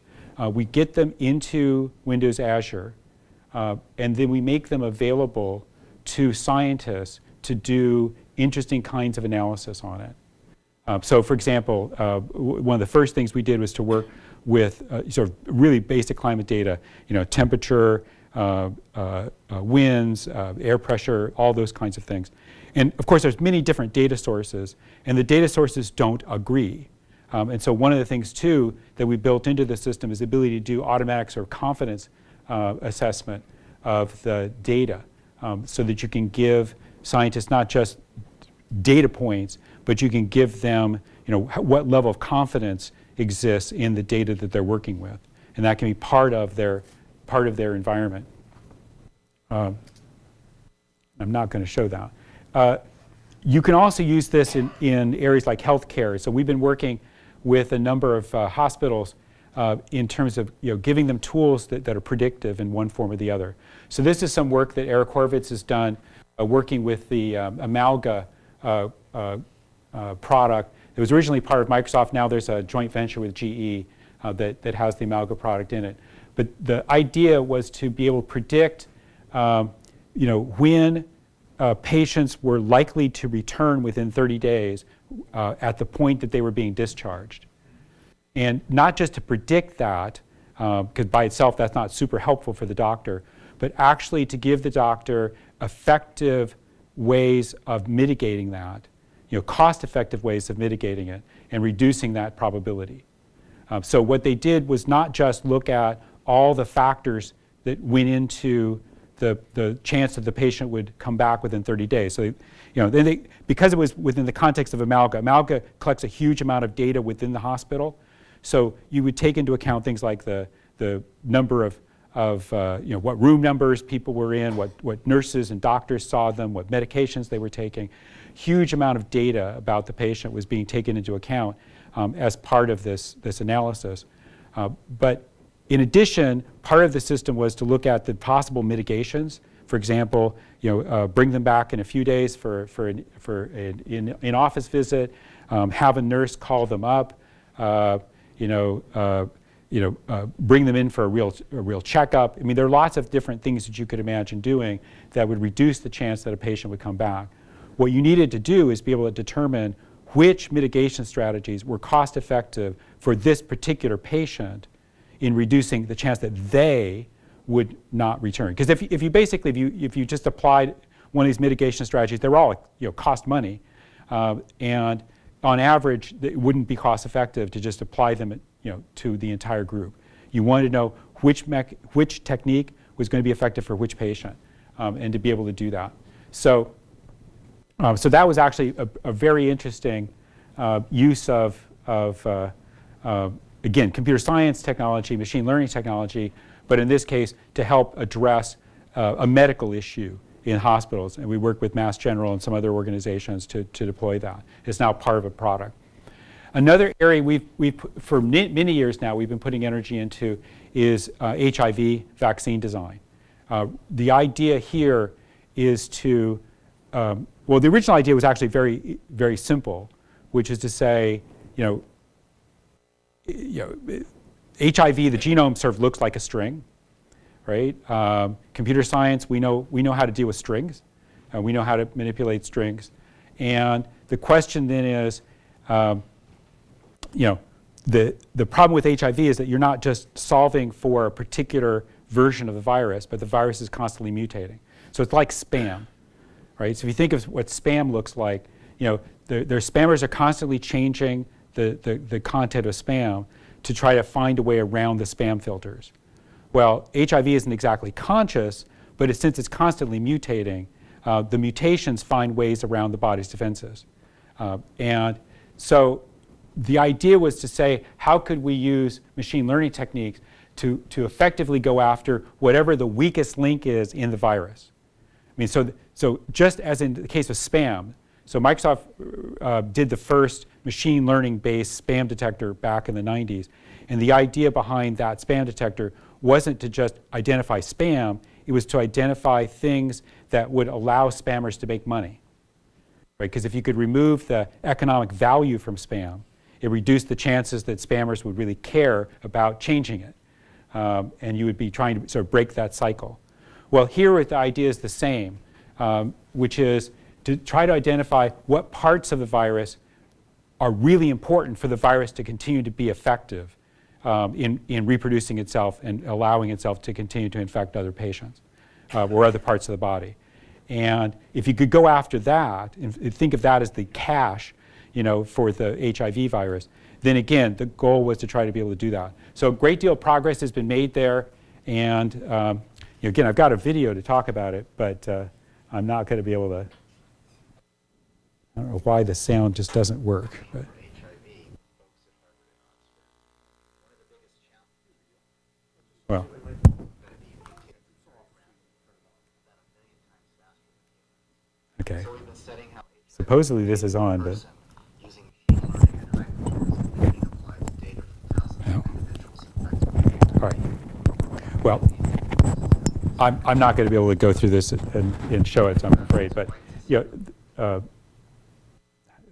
We get them into Windows Azure, and then we make them available to scientists to do interesting kinds of analysis on it. So for example, one of the first things we did was to work with sort of really basic climate data, temperature, winds, air pressure, all those kinds of things. And of course, there's many different data sources, and the data sources don't agree. And so one of the things, too, that we built into the system is the ability to do automatic sort of confidence assessment of the data, so that you can give scientists not just data points, but you can give them, what level of confidence exists in the data that they're working with, and that can be part of their environment. I'm not going to show that. You can also use this in areas like healthcare. So we've been working with a number of hospitals in terms of giving them tools that are predictive in one form or the other. So this is some work that Eric Horvitz has done working with the Amalga product. It was originally part of Microsoft. Now there's a joint venture with GE that has the Amalga product in it. But the idea was to be able to predict when patients were likely to return within 30 days at the point that they were being discharged. And not just to predict that, because by itself that's not super helpful for the doctor, but actually to give the doctor effective ways of mitigating that, cost-effective ways of mitigating it and reducing that probability. So what they did was not just look at all the factors that went into the chance that the patient would come back within 30 days. So, because it was within the context of Amalga collects a huge amount of data within the hospital. So you would take into account things like the number of what room numbers people were in, what nurses and doctors saw them, what medications they were taking. Huge amount of data about the patient was being taken into account as part of this analysis. But in addition, part of the system was to look at the possible mitigations. For example, bring them back in a few days for an in-office visit, have a nurse call them up, bring them in for a real checkup. I mean, there are lots of different things that you could imagine doing that would reduce the chance that a patient would come back. What you needed to do is be able to determine which mitigation strategies were cost effective for this particular patient in reducing the chance that they would not return. Because if you just applied one of these mitigation strategies, they're all cost money, and on average it wouldn't be cost effective to just apply them to the entire group. You wanted to know which technique was going to be effective for which patient, and to be able to do that. So that was actually a very interesting use of again, computer science technology, machine learning technology, but in this case to help address a medical issue in hospitals. And we work with Mass General and some other organizations to deploy that. It's now part of a product. Another area we've for many years now we've been putting energy into is HIV vaccine design. The idea here is to, well, the original idea was actually very, very simple, which is to say, HIV, the genome sort of looks like a string, right? Computer science, we know how to deal with strings. We know how to manipulate strings. And the question then is, the problem with HIV is that you're not just solving for a particular version of the virus, but the virus is constantly mutating. So it's like spam, right? So if you think of what spam looks like, their spammers are constantly changing the content of spam to try to find a way around the spam filters. Well, HIV isn't exactly conscious, but since it's constantly mutating, the mutations find ways around the body's defenses. And so the idea was to say, how could we use machine learning techniques to effectively go after whatever the weakest link is in the virus? I mean, so just as in the case of spam, so Microsoft did the first machine learning-based spam detector back in the 90s. And the idea behind that spam detector wasn't to just identify spam, it was to identify things that would allow spammers to make money. Right? Because if you could remove the economic value from spam, it reduced the chances that spammers would really care about changing it. And you would be trying to sort of break that cycle. Well, here the idea is the same, which is to try to identify what parts of the virus are really important for the virus to continue to be effective in reproducing itself and allowing itself to continue to infect other patients or other parts of the body. And if you could go after that, and think of that as the cache, for the HIV virus, then again, the goal was to try to be able to do that. So a great deal of progress has been made there. And again, I've got a video to talk about it, but I'm not going to be able to. I don't know why the sound just doesn't work. But. Well, okay. Supposedly this is on, but. No. All right. Well, I'm not going to be able to go through this and show it, I'm afraid. But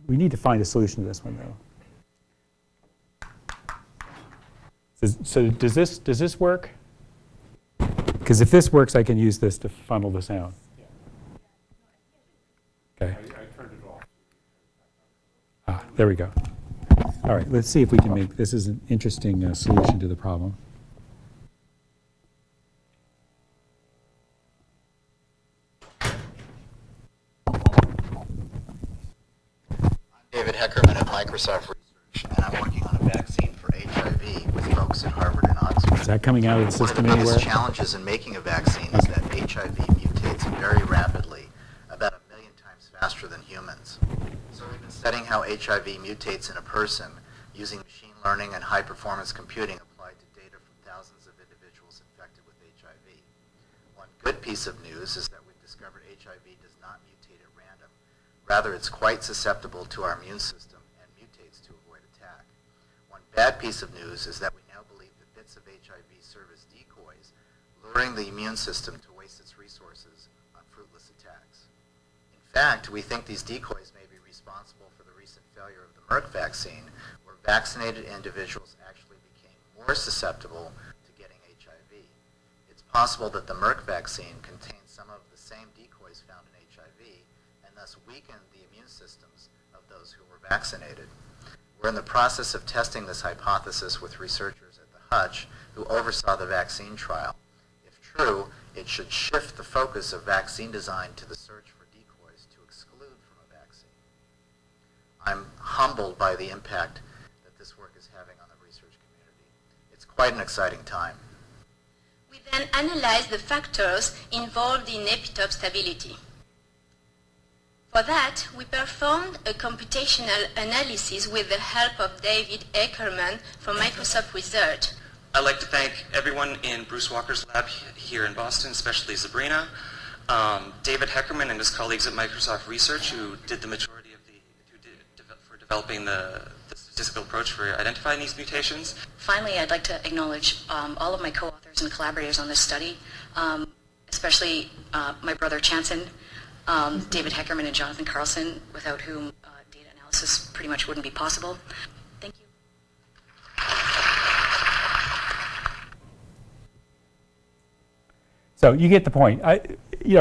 we need to find a solution to this one, though. So does this work? Because if this works, I can use this to funnel the sound. Okay. I turned it off. There we go. All right, let's see if we can make this is an interesting solution to the problem. David Heckerman at Microsoft Research, and I'm working on a vaccine for HIV with folks at Harvard and Oxford. Is that coming out of the system anywhere? One of the anywhere? biggest challenges in making a vaccine is that HIV mutates very rapidly, about 1 million times faster than humans. So we've been studying how HIV mutates in a person using machine learning and high-performance computing applied to data from thousands of individuals infected with HIV. One good piece of news is that we've discovered HIV does not mutate at random. Rather, it's quite susceptible to our immune system and mutates to avoid attack. One bad piece of news is that we now believe that bits of HIV serve as decoys, luring the immune system to waste its resources on fruitless attacks. In fact, we think these decoys may be responsible for the recent failure of the Merck vaccine, where vaccinated individuals actually became more susceptible to getting HIV. It's possible that the Merck vaccine contains some of the same decoys found in HIV, and thus weakened the immune systems of those who were vaccinated. We're in the process of testing this hypothesis with researchers at the Hutch who oversaw the vaccine trial. If true, it should shift the focus of vaccine design to the search for decoys to exclude from a vaccine. I'm humbled by the impact that this work is having on the research community. It's quite an exciting time. We then analyzed the factors involved in epitope stability. For that, we performed a computational analysis with the help of David Eckerman from Microsoft Research. I'd like to thank everyone in Bruce Walker's lab here in Boston, especially Sabrina, David Heckerman and his colleagues at Microsoft Research, who did the majority of for developing the statistical approach for identifying these mutations. Finally, I'd like to acknowledge all of my co-authors and collaborators on this study, especially my brother Chanson, David Heckerman and Jonathan Carlson, without whom data analysis pretty much wouldn't be possible. Thank you. So you get the point. I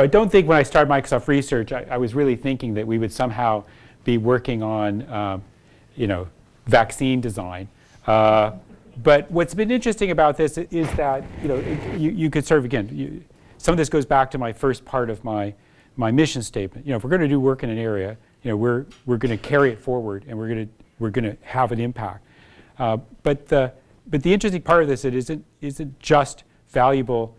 don't think when I started Microsoft Research, I was really thinking that we would somehow be working on, vaccine design. But what's been interesting about this is that, you could sort of, again, some of this goes back to my first part of my mission statement. If we're going to do work in an area, we're going to carry it forward and we're going to have an impact. But the interesting part of this, it isn't just valuable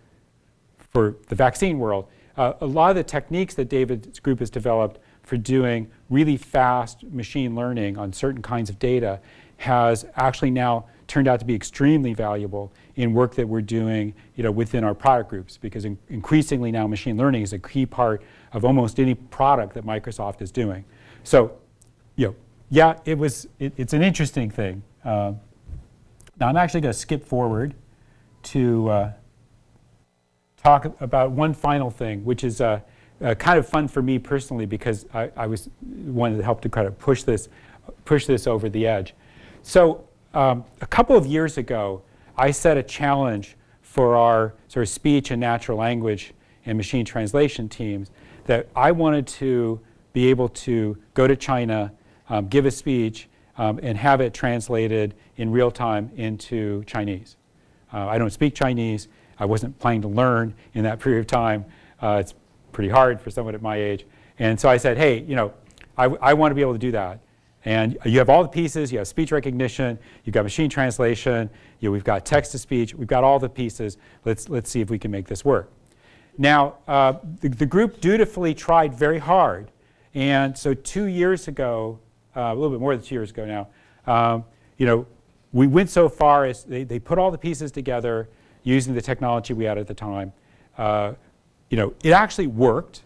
for the vaccine world. A lot of the techniques that David's group has developed for doing really fast machine learning on certain kinds of data has actually now turned out to be extremely valuable in work that we're doing within our product groups, because increasingly now machine learning is a key part of almost any product that Microsoft is doing. So, yeah, it's an interesting thing. Now I'm actually going to skip forward to talk about one final thing, which is kind of fun for me personally, because I was wanted to help to kind of push this over the edge. So a couple of years ago, I set a challenge for our sort of speech and natural language and machine translation teams that I wanted to be able to go to China, give a speech, and have it translated in real time into Chinese. I don't speak Chinese. I wasn't planning to learn in that period of time. It's pretty hard for someone at my age. And so I said, hey, I want to be able to do that. And you have all the pieces. You have speech recognition. You've got machine translation. We've got text-to-speech. We've got all the pieces. Let's see if we can make this work. Now, the group dutifully tried very hard. And so 2 years ago, a little bit more than 2 years ago now, we went so far as they put all the pieces together using the technology we had at the time. It actually worked.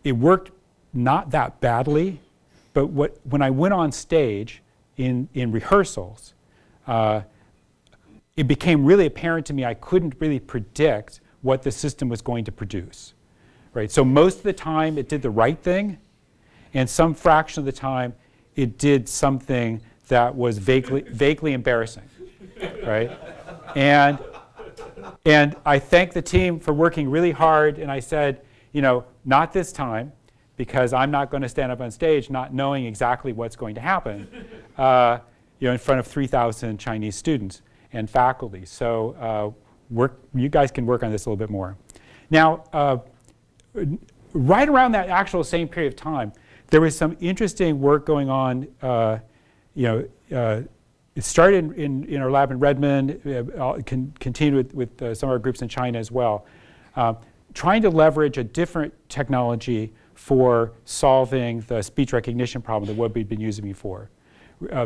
It worked not that badly, but when I went on stage in rehearsals, it became really apparent to me I couldn't really predict what the system was going to produce. Right? So most of the time it did the right thing, and some fraction of the time it did something that was vaguely embarrassing. Right? And I thanked the team for working really hard, and I said, not this time, because I'm not going to stand up on stage not knowing exactly what's going to happen in front of 3,000 Chinese students and faculty. So you guys can work on this a little bit more. Now, right around that actual same period of time, there was some interesting work going on. It started in our lab in Redmond, continued with some of our groups in China as well, trying to leverage a different technology for solving the speech recognition problem that what we'd been using before,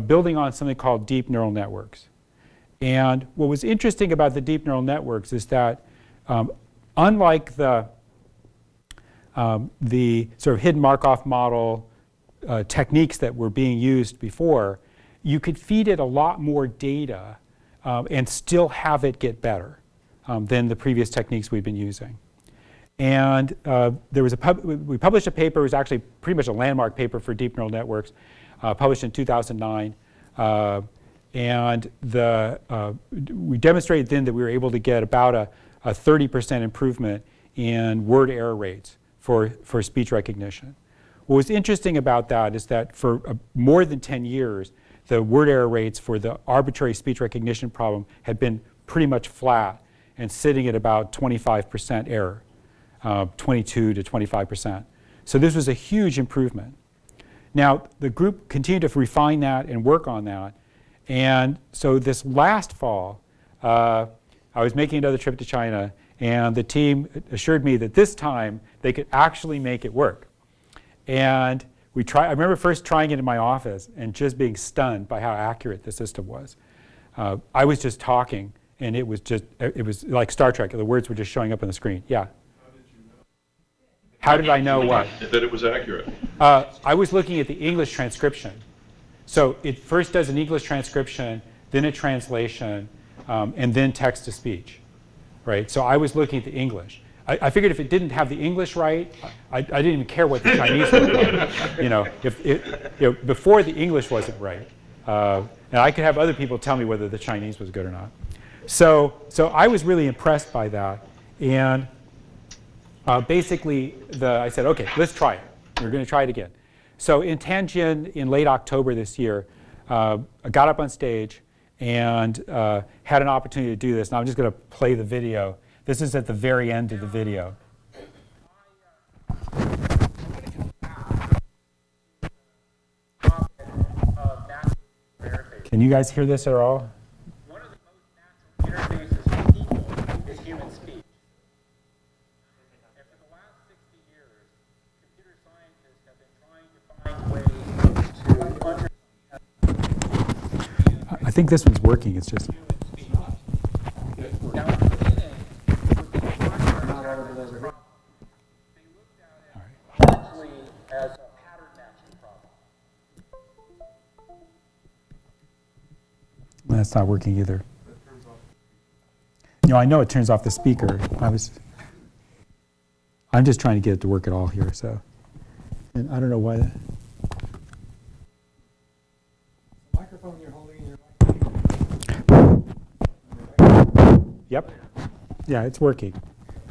building on something called deep neural networks. And what was interesting about the deep neural networks is that unlike the sort of hidden Markov model techniques that were being used before, you could feed it a lot more data and still have it get better than the previous techniques we've been using. And we published a paper. It was actually pretty much a landmark paper for deep neural networks, published in 2009. And we demonstrated then that we were able to get about a 30% improvement in word error rates for speech recognition. What was interesting about that is that for more than 10 years, the word error rates for the arbitrary speech recognition problem had been pretty much flat and sitting at about 25% error, 22 to 25%. So this was a huge improvement. Now, the group continued to refine that and work on that. And so this last fall, I was making another trip to China, and the team assured me that this time they could actually make it work. And I remember first trying it in my office and just being stunned by how accurate the system was. I was just talking, and it was like Star Trek. The words were just showing up on the screen. Yeah. How did I know what? That it was accurate. I was looking at the English transcription. So it first does an English transcription, then a translation, and then text-to-speech. Right? So I was looking at the English. I figured if it didn't have the English right, I didn't even care what the Chinese looked like. Before the English wasn't right, and I could have other people tell me whether the Chinese was good or not. So I was really impressed by that, and basically I said, okay, let's try it. We're going to try it again. So in Tianjin in late October this year, I got up on stage and had an opportunity to do this. And I'm just going to play the video. This is at the very end of the video. Can you guys hear this at all? One of the most natural interfaces for people is human speech. And for the last 60 years, computer scientists have been trying to find ways to I think this one's working. It's just. Now, in the beginning, with the hardware this problem, they looked at it largely as a pattern matching problem. That's not working either. I know it turns off the speaker. I'm just trying to get it to work at all here. So, and I don't know why. The microphone you're holding in your Yep. Yeah, it's working.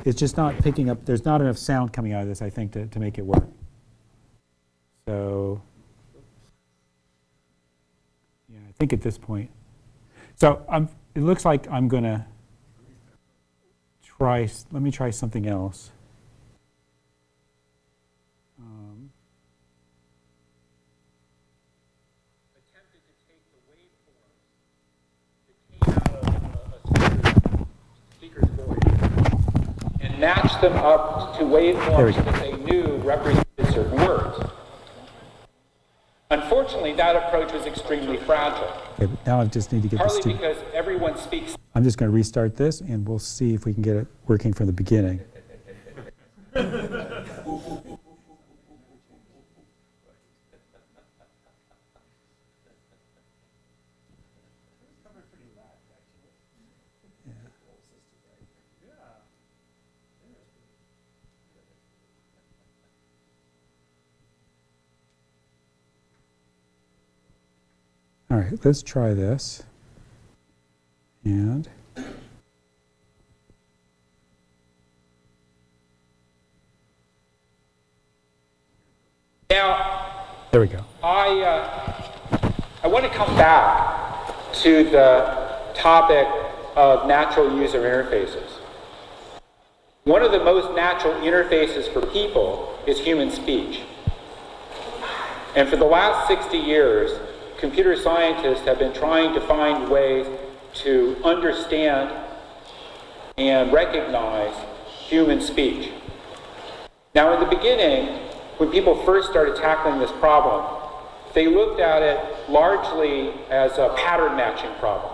It's just not picking up. There's not enough sound coming out of this, I think, to make it work. So. think at this point. So it looks like I'm going to let me try something else. Attempted to take the waveforms that came out of a speaker's voice and match them up to waveforms that they knew represented certain words. Unfortunately, that approach was extremely fragile. Okay, but now I just need to get this Partly to... because everyone speaks. I'm just going to restart this, and we'll see if we can get it working from the beginning. All right, let's try this. And Now, there we go. I want to come back to the topic of natural user interfaces. One of the most natural interfaces for people is human speech. And for the last 60 years, computer scientists have been trying to find ways to understand and recognize human speech. Now, in the beginning, when people first started tackling this problem, they looked at it largely as a pattern matching problem.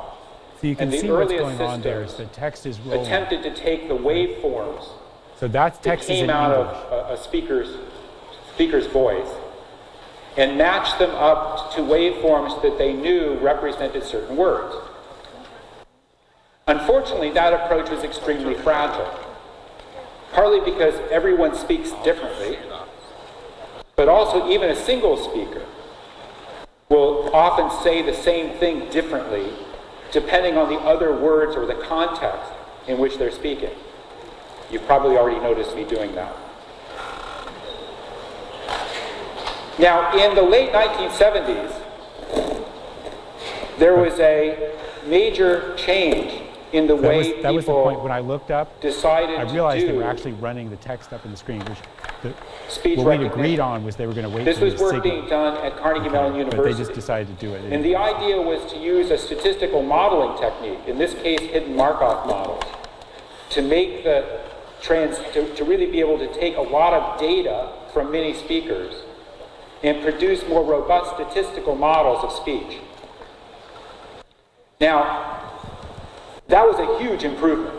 So you can And the see what's earliest going on there is systems the text is rolling. attempted to take the waveforms So that's that text is came in out English. of a speaker's voice and matched them up to waveforms that they knew represented certain words. Unfortunately, that approach was extremely fragile, partly because everyone speaks differently, but also even a single speaker will often say the same thing differently depending on the other words or the context in which they're speaking. You've probably already noticed me doing that. Now, in the late 1970s, there was a major change in the way That was the point when people I looked up. decided I realized to they were do actually running the text up in the screen, which speech what we recognition. agreed on was they were going to wait This for was the work signal. being done at Carnegie Mellon But they University. just decided to do it. And the idea was to use a statistical modeling technique, in this case hidden Markov models, to make to really be able to take a lot of data from many speakers and produce more robust statistical models of speech. Now, that was a huge improvement.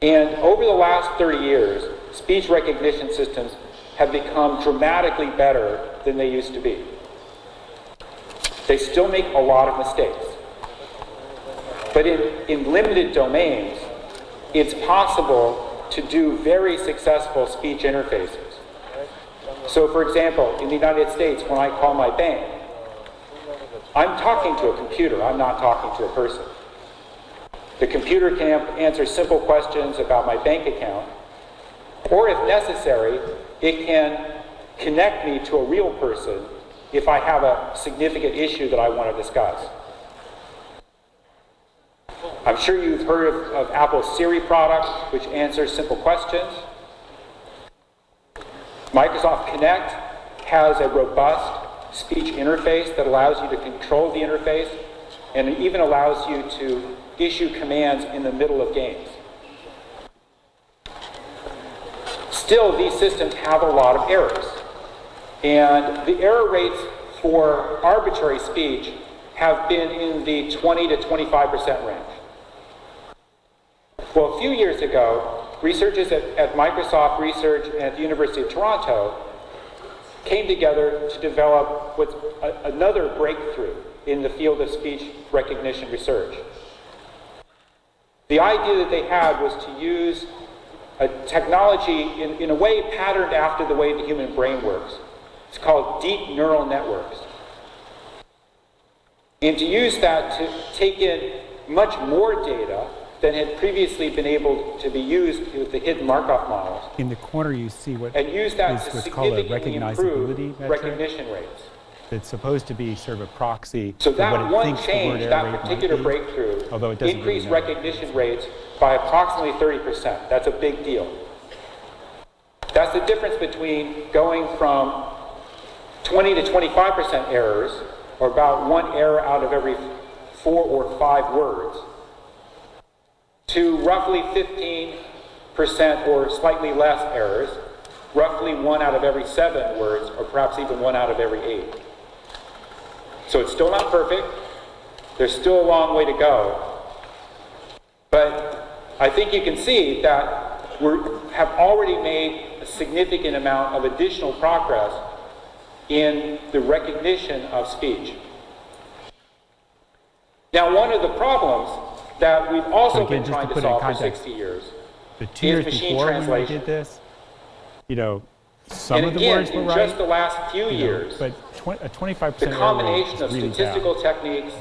And over the last 30 years, speech recognition systems have become dramatically better than they used to be. They still make a lot of mistakes. But in limited domains, it's possible to do very successful speech interfaces. So for example, in the United States, when I call my bank, I'm talking to a computer, I'm not talking to a person. The computer can answer simple questions about my bank account, or if necessary, it can connect me to a real person if I have a significant issue that I want to discuss. I'm sure you've heard of Apple's Siri product, which answers simple questions. Microsoft Connect has a robust speech interface that allows you to control the interface, and it even allows you to issue commands in the middle of games. Still, these systems have a lot of errors. And the error rates for arbitrary speech have been in the 20 to 25% range. Well, a few years ago, researchers at Microsoft Research and at the University of Toronto came together to develop what's another breakthrough in the field of speech recognition research. The idea that they had was to use a technology in a way patterned after the way the human brain works. It's called deep neural networks. And to use that to take in much more data than had previously been able to be used with the hidden Markov models. In the corner you see what And use that is to what's called a significantly recognizability improve metric. recognition rates. that's supposed to be sort of a proxy So for that what it one thinks the word change, error that rate particular might be, breakthrough, although it doesn't increased really know. recognition rates by approximately 30%. That's a big deal. That's the difference between going from 20 to 25% errors, or about one error out of every 4 or 5 words, to roughly 15% or slightly less errors, roughly 1 out of every 7 words, or perhaps even 1 out of every 8. So it's still not perfect. There's still a long way to go. But I think you can see that we have already made a significant amount of additional progress in the recognition of speech. Now, one of the problems that we've also been trying to solve for 60 years the 2 years machine before when we translation. did this, you know, some And of the again, words were in right, just the last few you know, years, but a 25% the error combination rate of is really statistical bad. techniques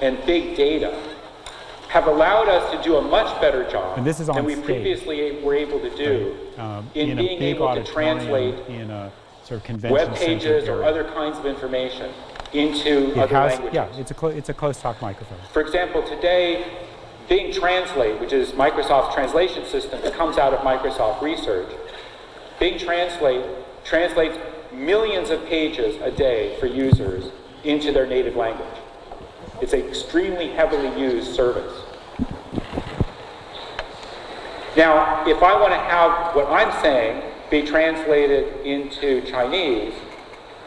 and big data have allowed us to do a much better job And this is on than we stage. previously were able to do in a being big able to auditorium, translate in a sort of convention web pages center or area. other kinds of information into It other has, languages. yeah, it's a closed talk microphone. For example, today, Bing Translate, which is Microsoft's translation system that comes out of Microsoft Research, Bing Translate translates millions of pages a day for users into their native language. It's an extremely heavily used service. Now, if I want to have what I'm saying be translated into Chinese,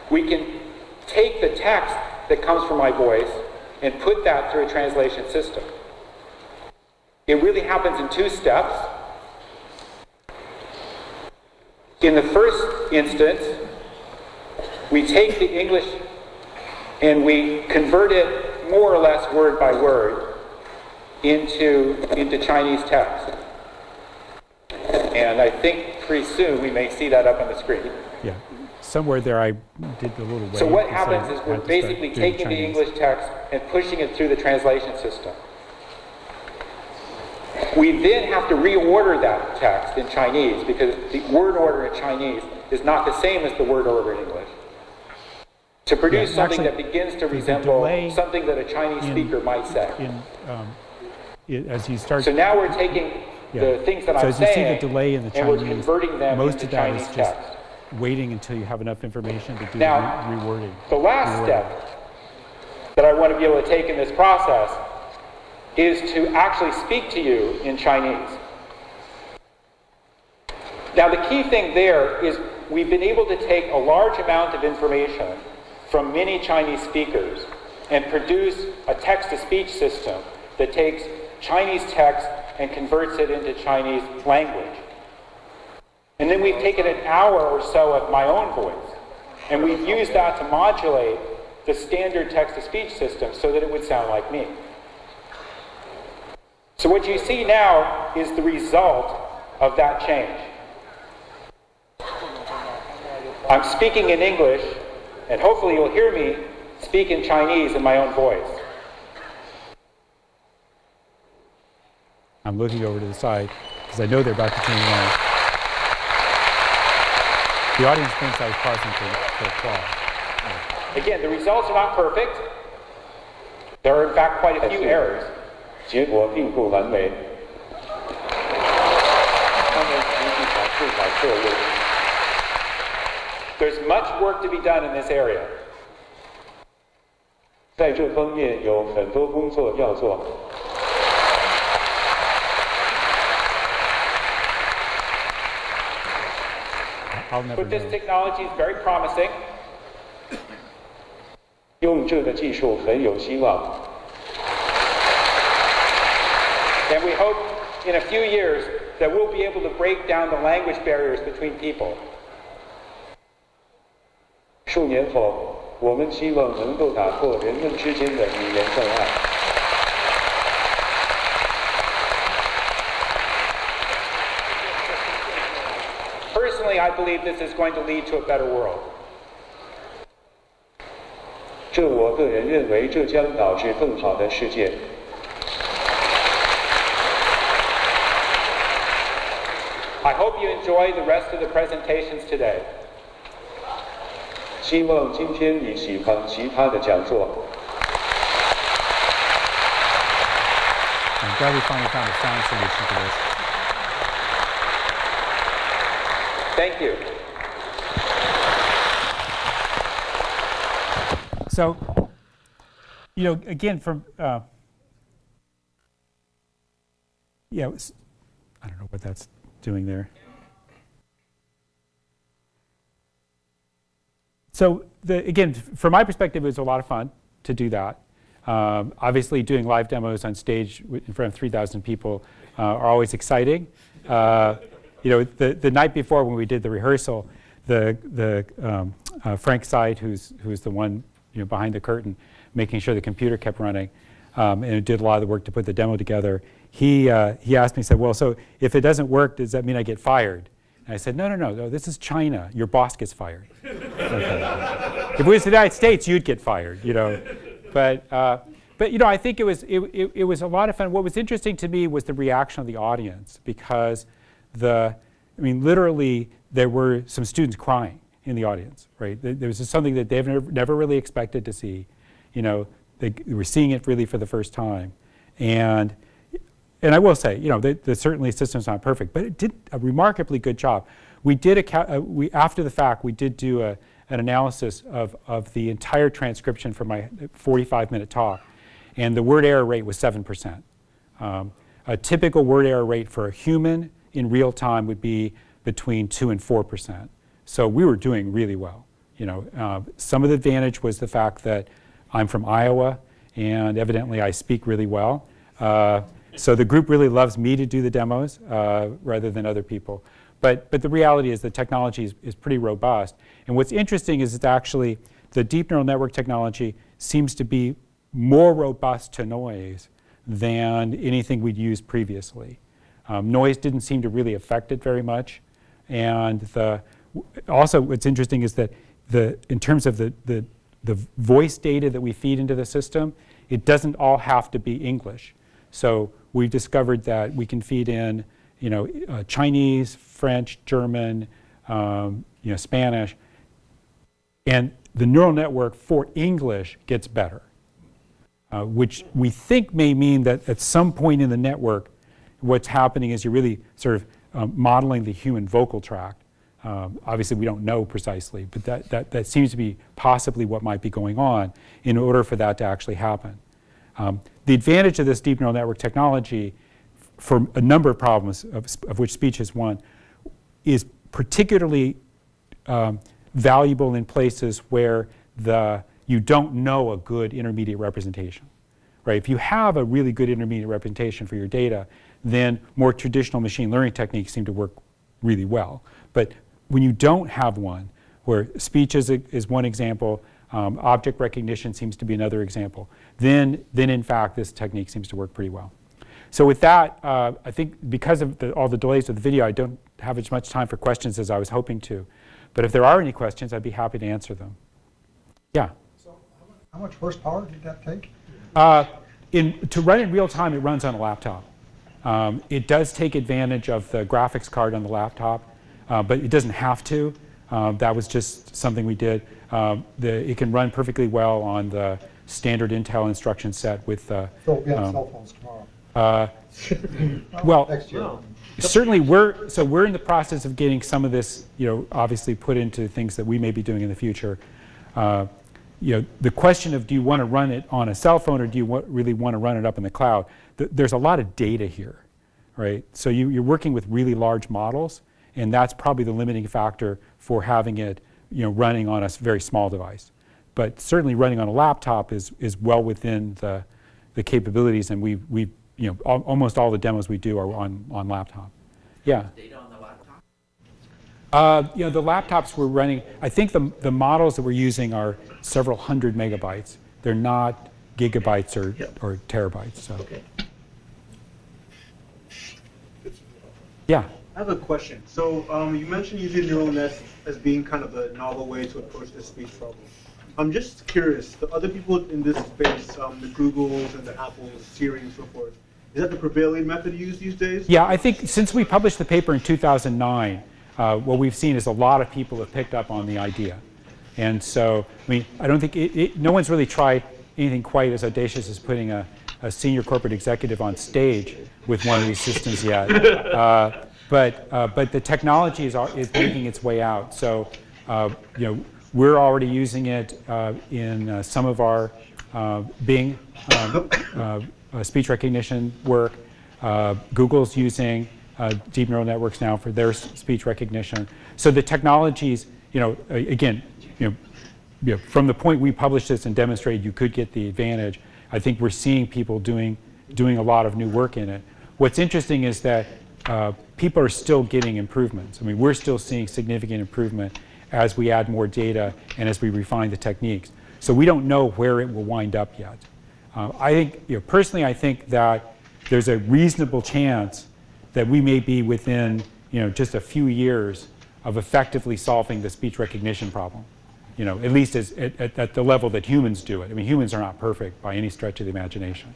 we can take the text that comes from my voice and put that through a translation system. It really happens in 2 steps. In the first instance, we take the English and we convert it more or less word by word into Chinese text. And I think pretty soon we may see that up on the screen. Yeah, somewhere there I did the little wave. So what to happens say is I we're had to start basically doing taking the Chinese. English text and pushing it through the translation system. We then have to reorder that text in Chinese because the word order in Chinese is not the same as the word order in English. To produce Yeah, something actually, that begins to there's a resemble delay something that a Chinese speaker might say. As you start, So now we're taking the things that so I'm as you see saying the delay in the and we're Chinese, converting them most into of that Chinese is just text. waiting until you have enough information to do Now, the rewording. the last step that I want to be able to take in this process is to actually speak to you in Chinese. Now, the key thing there is we've been able to take a large amount of information from many Chinese speakers and produce a text-to-speech system that takes Chinese text and converts it into Chinese language. And then we've taken an hour or so of my own voice, and we've used that to modulate the standard text-to-speech system so that it would sound like me. So what you see now is the result of that change. I'm speaking in English, and hopefully you'll hear me speak in Chinese in my own voice. I'm looking over to the side because I know they're about to turn around. The audience thinks I was pausing for applause. Again, the results are not perfect. There are in fact quite a few errors. 结果并不完美。他们实际上不少错误。 There's much work to be done in this area. 在这方面有很多工作要做。 I'll never But this know. technology is very promising. 用这个技术很有希望。 And we hope in a few years that we'll be able to break down the language barriers between people. 数年后，我们希望能够打破人们之间的语言障碍。 Personally, I believe this is going to lead to a better world. 这我个人认为，这将导致更好的世界。 I hope you enjoy the rest of the presentations today. 希望今天你喜欢其他的讲座。I'm glad we finally found a sound solution to this. Thank you. So, again, from I don't know what that's doing there. So, again, from my perspective, it was a lot of fun to do that. Obviously, doing live demos on stage in front of 3,000 people are always exciting. The night before when we did the rehearsal, Frank Seid, who's the one behind the curtain, making sure the computer kept running, and did a lot of the work to put the demo together. He asked me, he said, "Well, so if it doesn't work, does that mean I get fired?" And I said, "No, this is China. Your boss gets fired." Okay. If it was the United States, you'd get fired, But I think it was a lot of fun. What was interesting to me was the reaction of the audience, because literally there were some students crying in the audience, right? There was just something that they've never really expected to see. They were seeing it really for the first time, and I will say, certainly the system's not perfect, but it did a remarkably good job. We did after the fact, we did do an analysis of the entire transcription for my 45-minute talk, and the word error rate was 7%. A typical word error rate for a human in real time would be between 2 and 4%. So we were doing really well. Some of the advantage was the fact that I'm from Iowa, and evidently I speak really well. So the group really loves me to do the demos rather than other people. But the reality is the technology is pretty robust. And what's interesting is it's actually the deep neural network technology seems to be more robust to noise than anything we'd used previously. Noise didn't seem to really affect it very much. And also what's interesting is that in terms of the voice data that we feed into the system, it doesn't all have to be English. So we've discovered that we can feed in Chinese, French, German, Spanish, and the neural network for English gets better, which we think may mean that at some point in the network, what's happening is you're really sort of modeling the human vocal tract. Obviously, we don't know precisely, but that seems to be possibly what might be going on in order for that to actually happen. The advantage of this deep neural network technology for a number of problems, of which speech is one, is particularly valuable in places where you don't know a good intermediate representation. Right? If you have a really good intermediate representation for your data, then more traditional machine learning techniques seem to work really well. But when you don't have one, where speech is one example, object recognition seems to be another example, then in fact this technique seems to work pretty well. So with that, I think because of all the delays of the video, I don't have as much time for questions as I was hoping to. But if there are any questions, I'd be happy to answer them. Yeah? So how much horsepower did that take? To run in real time, it runs on a laptop. It does take advantage of the graphics card on the laptop, but it doesn't have to. That was just something we did. It can run perfectly well on the standard Intel instruction set with Cell phones tomorrow. Well, Next year. certainly we're in the process of getting some of this, obviously put into things that we may be doing in the future. The question of do you want to run it on a cell phone or do you really want to run it up in the cloud? There's a lot of data here, right? So you're working with really large models, and that's probably the limiting factor for having it, running on a very small device. But certainly running on a laptop is well within the capabilities, and we almost all the demos we do are on laptop. Yeah. Data on the laptop? The laptops we're running, I think the models that we're using are several hundred megabytes. They're not gigabytes or terabytes. So. Okay. Yeah. I have a question. So you mentioned using neural nets as being kind of a novel way to approach the speech problem. I'm just curious, the other people in this space, the Googles and the Apples, Siri and so forth, is that the prevailing method used these days? Yeah, I think since we published the paper in 2009, what we've seen is a lot of people have picked up on the idea. And so, I mean, I don't think no one's really tried anything quite as audacious as putting a senior corporate executive on stage with one of these systems yet. But the technology is making its way out. So, we're already using it in some of our Bing speech recognition work. Google's using deep neural networks now for their speech recognition. So the technologies, again, from the point we published this and demonstrated you could get the advantage, I think we're seeing people doing a lot of new work in it. What's interesting is that people are still getting improvements. I mean, we're still seeing significant improvement as we add more data and as we refine the techniques. So we don't know where it will wind up yet. I think, personally, I think that there's a reasonable chance that we may be within, just a few years of effectively solving the speech recognition problem. At least at the level that humans do it. I mean, humans are not perfect by any stretch of the imagination.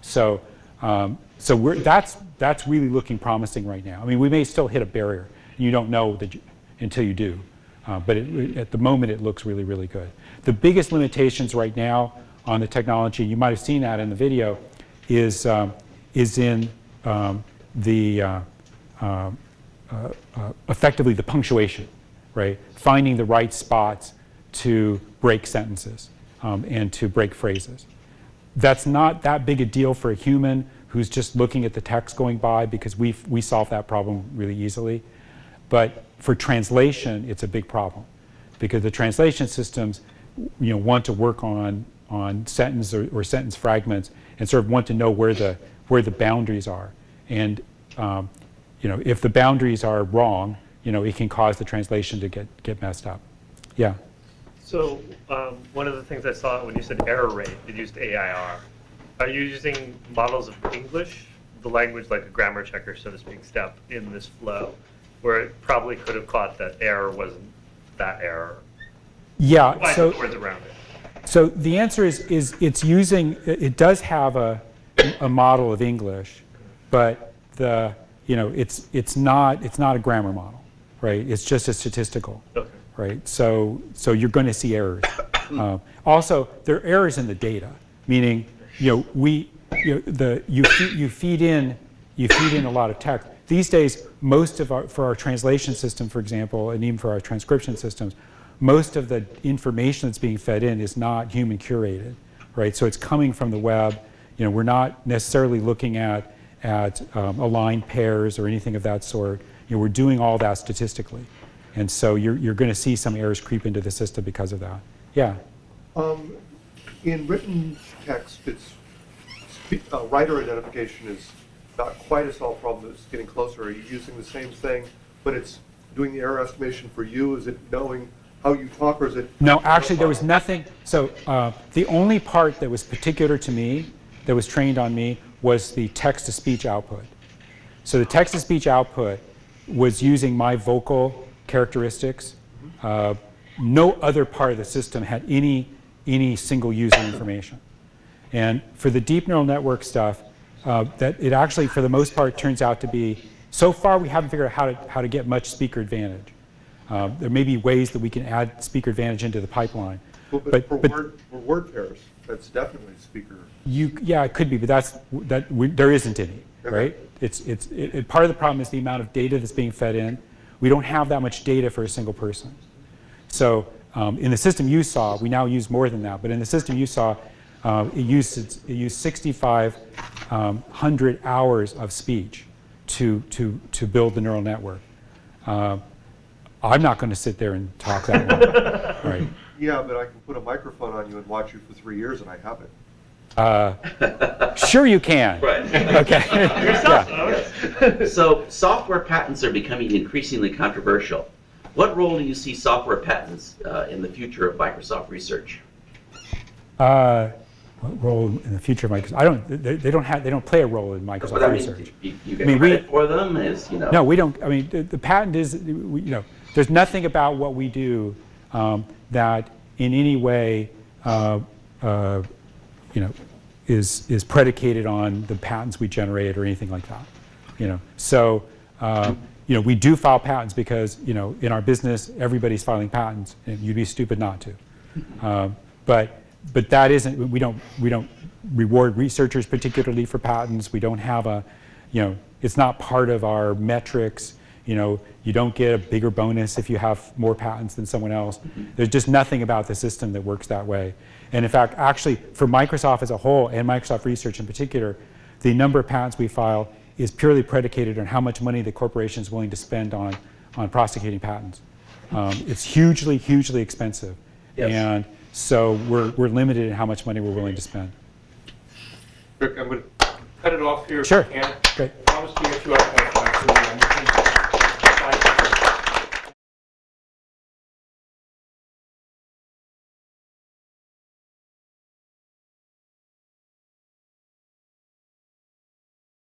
So, that's really looking promising right now. I mean, we may still hit a barrier. You don't know until you do. But at the moment, it looks really, really good. The biggest limitations right now on the technology, you might have seen that in the video, is in effectively the punctuation, right? Finding the right spots to break sentences and to break phrases. That's not that big a deal for a human who's just looking at the text going by, because we solve that problem really easily. But for translation, it's a big problem, because the translation systems, want to work on sentence or sentence fragments and sort of want to know where the boundaries are. And if the boundaries are wrong, it can cause the translation to get messed up. Yeah. So one of the things I saw when you said error rate, it used AIR. Are you using models of English, the language, like a grammar checker, so to speak, step in this flow, where it probably could have caught that error wasn't that error? Yeah. So words around it. So the answer is it does have a model of English, but it's not a grammar model, right? It's just a statistical, Okay. right? So you're going to see errors. Also, there are errors in the data, meaning you feed in a lot of text. These days, for our translation system, for example, and even for our transcription systems, most of the information that's being fed in is not human curated, right? So it's coming from the web. We're not necessarily looking at aligned pairs or anything of that sort. We're doing all that statistically, and so you're going to see some errors creep into the system because of that. Yeah. In written text, writer identification is not quite a solved problem. It's getting closer. Are you using the same thing, but it's doing the error estimation for you? Is it knowing how you talk, or is it? No, actually, there was nothing. So the only part that was particular to me, that was trained on me, was the text-to-speech output. So the text-to-speech output was using my vocal characteristics. No other part of the system had any single user information. And for the deep neural network stuff, that it actually, for the most part, turns out to be, so far we haven't figured out how to get much speaker advantage. There may be ways that we can add speaker advantage into the pipeline. Well, but for word pairs, that's definitely speaker. Yeah, it could be, but there isn't any, right? Part of the problem is the amount of data that's being fed in. We don't have that much data for a single person. So in the system you saw, we now use more than that, but in the system you saw, it used 6,500 hours of speech to build the neural network. I'm not going to sit there and talk that long, right? Yeah, but I can put a microphone on you and watch you for 3 years, and I haven't. Sure you can. Right. Okay. Yeah. So software patents are becoming increasingly controversial. What role do you see software patents in the future of Microsoft research? What role in the future of Microsoft? They don't play a role in Microsoft research. You get credit for them, as you know. No, we don't. I mean, the patent is, there's nothing about what we do that in any way, is predicated on the patents we generate or anything like that. So We do file patents because, in our business, everybody's filing patents, and you'd be stupid not to. But that isn't, we don't reward researchers particularly for patents. We don't have it's not part of our metrics. You don't get a bigger bonus if you have more patents than someone else. There's just nothing about the system that works that way. And in fact, actually, for Microsoft as a whole, and Microsoft Research in particular, the number of patents we file is purely predicated on how much money the corporation is willing to spend on prosecuting patents. It's hugely, hugely expensive. Yes. And so we're limited in how much money we're willing to spend. Rick, I'm going to cut it off here. Sure. And Great. I promise to get you up at 5:30.